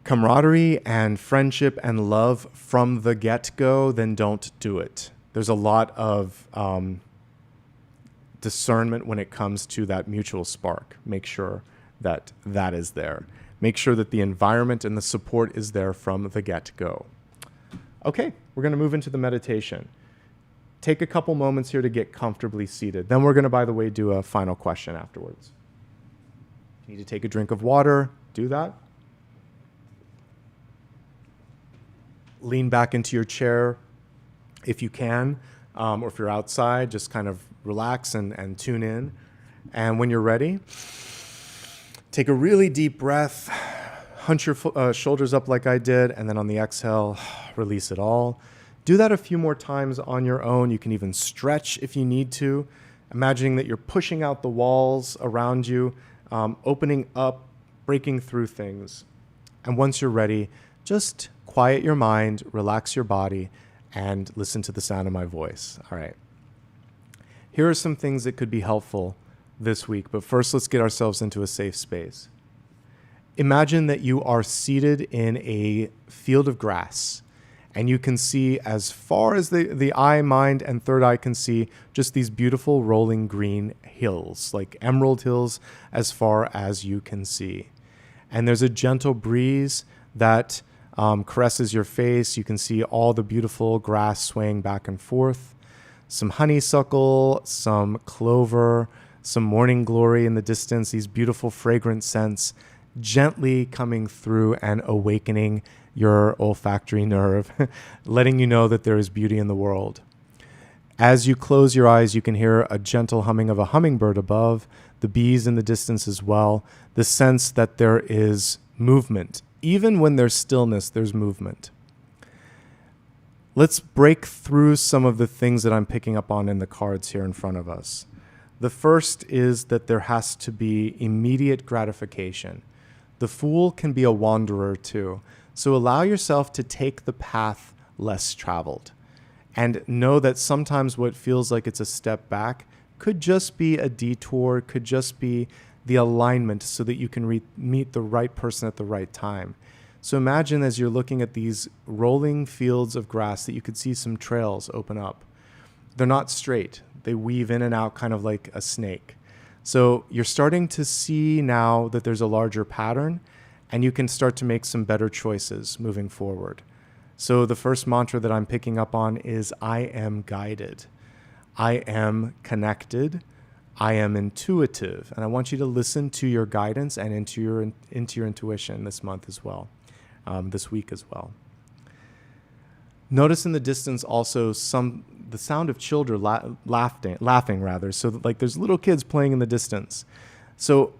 camaraderie and friendship and love from the get-go, then don't do it. There's a lot of discernment when it comes to that mutual spark. Make sure that that is there. Make sure that the environment and the support is there from the get-go. Okay, we're going to move into the meditation. Take a couple moments here to get comfortably seated. Then we're going to, by the way, do a final question afterwards. If you need to take a drink of water, do that. Lean back into your chair if you can, or if you're outside, just kind of relax and tune in. And when you're ready, take a really deep breath, hunch your shoulders up like I did, and then on the exhale, release it all. Do that a few more times on your own. You can even stretch if you need to, imagining that you're pushing out the walls around you, opening up, breaking through things. And once you're ready, just quiet your mind, relax your body, and listen to the sound of my voice. All right. Here are some things that could be helpful this week, but first let's get ourselves into a safe space. Imagine that you are seated in a field of grass, and you can see as far as the eye, mind, and third eye can see just these beautiful rolling green hills, like emerald hills as far as you can see. And there's a gentle breeze that caresses your face. You can see all the beautiful grass swaying back and forth. Some honeysuckle, some clover, some morning glory in the distance, these beautiful fragrant scents gently coming through and awakening your olfactory nerve, letting you know that there is beauty in the world. As you close your eyes, you can hear a gentle humming of a hummingbird above, the bees in the distance as well, the sense that there is movement. Even when there's stillness, there's movement. Let's break through some of the things that I'm picking up on in the cards here in front of us. The first is that there has to be immediate gratification. The Fool can be a wanderer too. So allow yourself to take the path less traveled. And know that sometimes what feels like it's a step back could just be a detour, could just be the alignment so that you can meet the right person at the right time. So imagine as you're looking at these rolling fields of grass that you could see some trails open up. They're not straight. They weave in and out kind of like a snake. So you're starting to see now that there's a larger pattern, and you can start to make some better choices moving forward. So the first mantra that I'm picking up on is I am guided. I am connected. I am intuitive. And I want you to listen to your guidance and into your intuition this month as well, this week as well. Notice in the distance also the sound of children laughing rather. So like there's little kids playing in the distance. So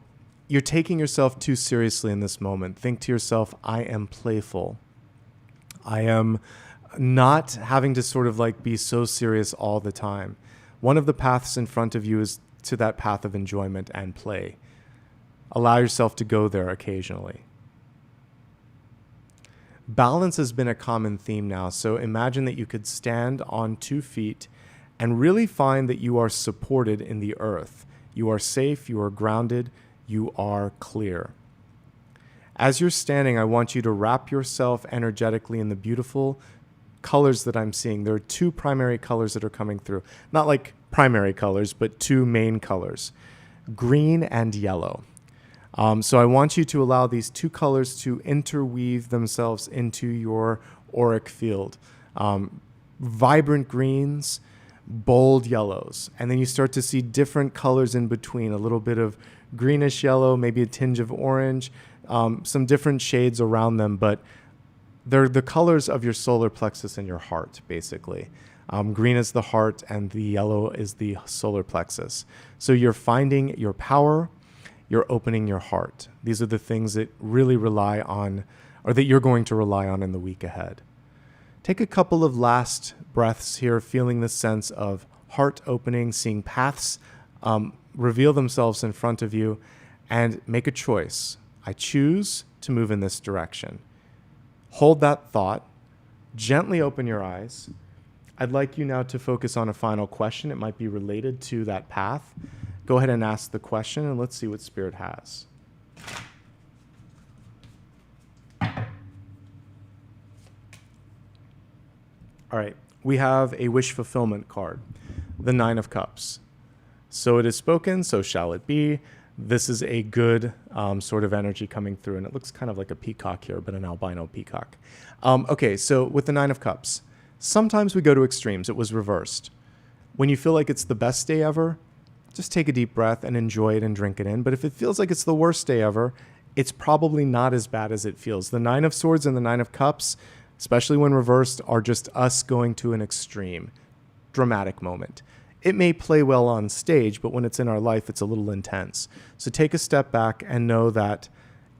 you're taking yourself too seriously in this moment. Think to yourself, I am playful. I am not having to sort of like be so serious all the time. One of the paths in front of you is to that path of enjoyment and play. Allow yourself to go there occasionally. Balance has been a common theme now. So imagine that you could stand on 2 feet and really find that you are supported in the earth. You are safe, you are grounded, you are clear. As you're standing, I want you to wrap yourself energetically in the beautiful colors that I'm seeing. There are 2 primary colors that are coming through. Not like primary colors, but 2 main colors, green and yellow. So I want you to allow these 2 colors to interweave themselves into your auric field. Vibrant greens, bold yellows. And then you start to see different colors in between, a little bit of greenish yellow, maybe a tinge of orange, some different shades around them, but they're the colors of your solar plexus and your heart, basically. Green is the heart and the yellow is the solar plexus. So you're finding your power, you're opening your heart. These are the things that really rely on, or that you're going to rely on in the week ahead. Take a couple of last breaths here, feeling the sense of heart opening, seeing paths reveal themselves in front of you, and make a choice. I choose to move in this direction. Hold that thought. Gently open your eyes. I'd like you now to focus on a final question. It might be related to that path. Go ahead and ask the question, and let's see what Spirit has. All right, we have a wish fulfillment card, the 9 of Cups. So it is spoken, so shall it be. This is a good sort of energy coming through, and it looks kind of like a peacock here, but an albino peacock. Okay, so with the 9 of Cups, sometimes we go to extremes. It was reversed. When you feel like it's the best day ever, just take a deep breath and enjoy it and drink it in. But if it feels like it's the worst day ever, it's probably not as bad as it feels. The 9 of Swords and the 9 of Cups, especially when reversed, are just us going to an extreme, dramatic moment. It may play well on stage, but when it's in our life, it's a little intense. So take a step back and know that,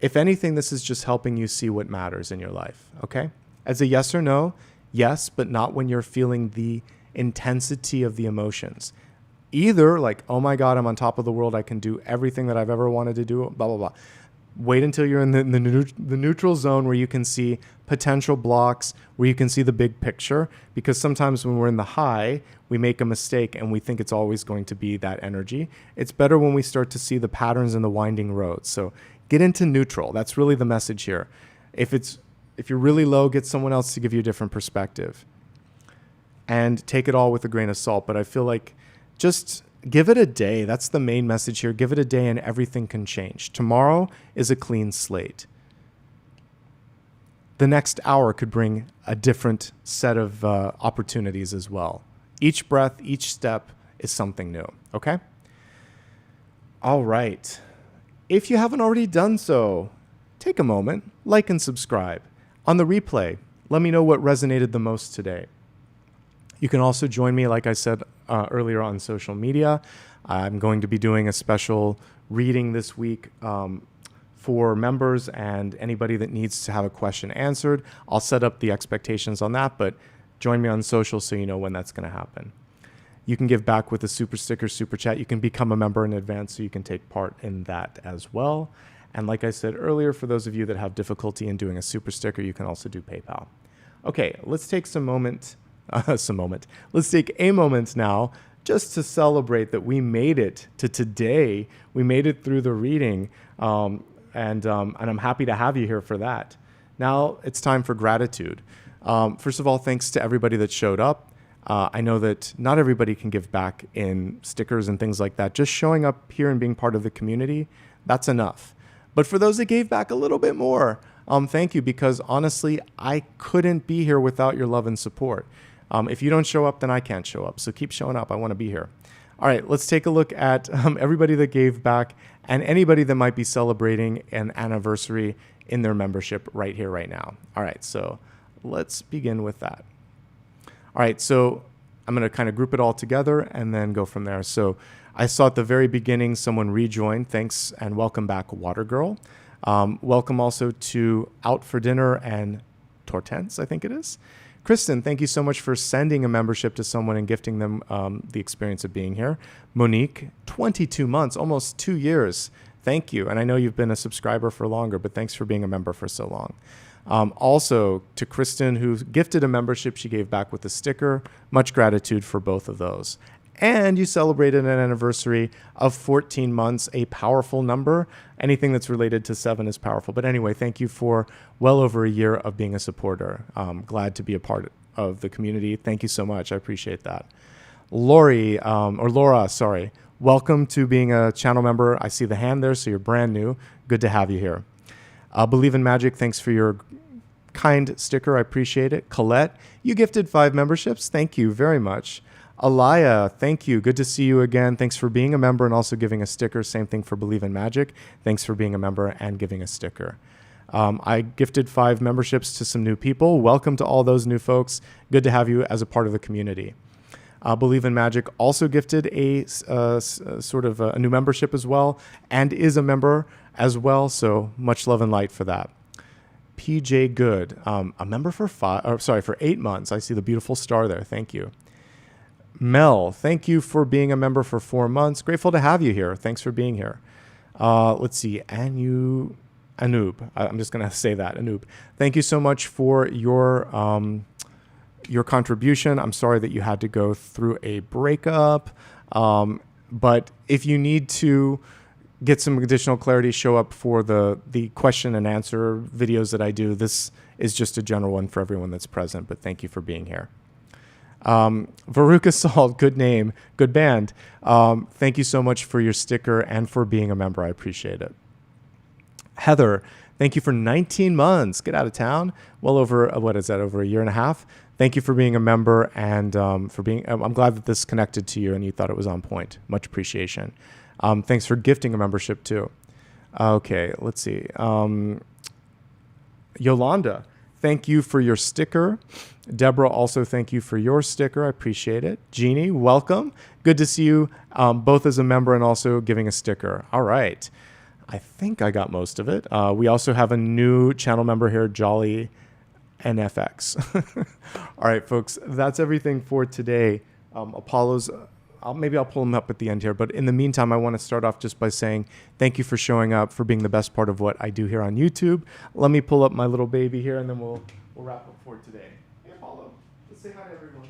if anything, this is just helping you see what matters in your life, okay? As a yes or no, yes, but not when you're feeling the intensity of the emotions. Either like, oh my God, I'm on top of the world, I can do everything that I've ever wanted to do, blah, blah, blah. Wait until you're in the neutral zone where you can see potential blocks, where you can see the big picture, because sometimes when we're in the high, we make a mistake and we think it's always going to be that energy. It's better when we start to see the patterns in the winding road. So get into neutral. That's really the message here. If you're really low, get someone else to give you a different perspective. And take it all with a grain of salt. But I feel like just give it a day. That's the main message here. Give it a day and everything can change. Tomorrow is a clean slate. The next hour could bring a different set of opportunities as well. Each breath, each step is something new, okay? All right. If you haven't already done so, take a moment, like and subscribe. On the replay, let me know what resonated the most today. You can also join me, like I said earlier, on social media. I'm going to be doing a special reading this week for members and anybody that needs to have a question answered. I'll set up the expectations on that, but join me on social so you know when that's going to happen. You can give back with a super sticker, super chat. You can become a member in advance so you can take part in that as well. And like I said earlier, for those of you that have difficulty in doing a super sticker, you can also do PayPal. Okay, let's take Let's take a moment now just to celebrate that we made it to today. We made it through the reading, and I'm happy to have you here for that. Now it's time for gratitude. First of all, thanks to everybody that showed up. I know that not everybody can give back in stickers and things like that. Just showing up here and being part of the community, that's enough. But for those that gave back a little bit more, thank you, because honestly, I couldn't be here without your love and support. If you don't show up, then I can't show up. So keep showing up. I want to be here. All right, let's take a look at everybody that gave back and anybody that might be celebrating an anniversary in their membership right here, right now. All right, so let's begin with that. All right, so I'm going to kind of group it all together and then go from there. So I saw at the very beginning someone rejoined. Thanks and welcome back, Water Girl. Welcome also to Out for Dinner and Tortense, I think it is. Kristen, thank you so much for sending a membership to someone and gifting them the experience of being here. Monique, 22 months, almost 2 years. Thank you. And I know you've been a subscriber for longer, but thanks for being a member for so long. Also to Kristen, who gifted a membership, she gave back with a sticker. Much gratitude for both of those. And you celebrated an anniversary of 14 months, a powerful number. Anything that's related to 7 is powerful. But anyway, thank you for well over a year of being a supporter. Glad to be a part of the community. Thank you so much. I appreciate that. Laura, sorry. Welcome to being a channel member. I see the hand there, so you're brand new. Good to have you here. Believe in Magic, thanks for your kind sticker. I appreciate it. Colette, you gifted 5 memberships. Thank you very much. Alaya, thank you. Good to see you again. Thanks for being a member and also giving a sticker. Same thing for Believe in Magic. Thanks for being a member and giving a sticker. I gifted 5 memberships to some new people. Welcome to all those new folks. Good to have you as a part of the community. Believe in Magic also gifted a sort of a new membership as well and is a member as well. So much love and light for that. PJ Good, a member for 8 months. I see the beautiful star there. Thank you. Mel, thank you for being a member for 4 months. Grateful to have you here. Thanks for being here. Let's see. Anub. I'm just going to say that. Anub. Thank you so much for your contribution. I'm sorry that you had to go through a breakup. But if you need to get some additional clarity, show up for the question and answer videos that I do. This is just a general one for everyone that's present, but thank you for being here. Veruca Salt, good name, good band. Thank you so much for your sticker and for being a member. I appreciate it. Heather, thank you for 19 months. Get out of town. Well over, what is that, over a year and a half? Thank you for being a member and for being, I'm glad that this connected to you and you thought it was on point. Much appreciation. Thanks for gifting a membership too. Okay, let's see. Yolanda, thank you for your sticker. Deborah, also thank you for your sticker. I appreciate it. Jeannie, welcome. Good to see you both as a member and also giving a sticker. All right. I think I got most of it. We also have a new channel member here, Jolly NFX. All right, folks, that's everything for today. Apollo's, maybe I'll pull them up at the end here. But in the meantime, I want to start off just by saying thank you for showing up, for being the best part of what I do here on YouTube. Let me pull up my little baby here, and then we'll wrap up for today. Hey, Apollo, let's say hi to everyone.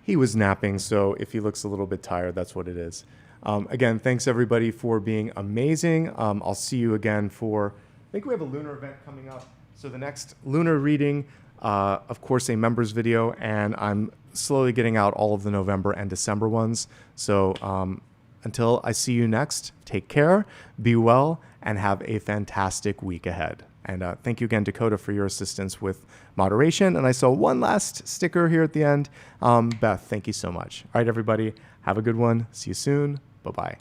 He was napping, so if he looks a little bit tired, that's what it is. Again, thanks everybody for being amazing. I'll see you again for, I think we have a lunar event coming up. So the next lunar reading, of course, a members video, and I'm slowly getting out all of the November and December ones. So until I see you next, take care, be well, and have a fantastic week ahead. And thank you again, Dakota, for your assistance with moderation. And I saw one last sticker here at the end. Beth, thank you so much. All right, everybody, have a good one. See you soon. Bye-bye.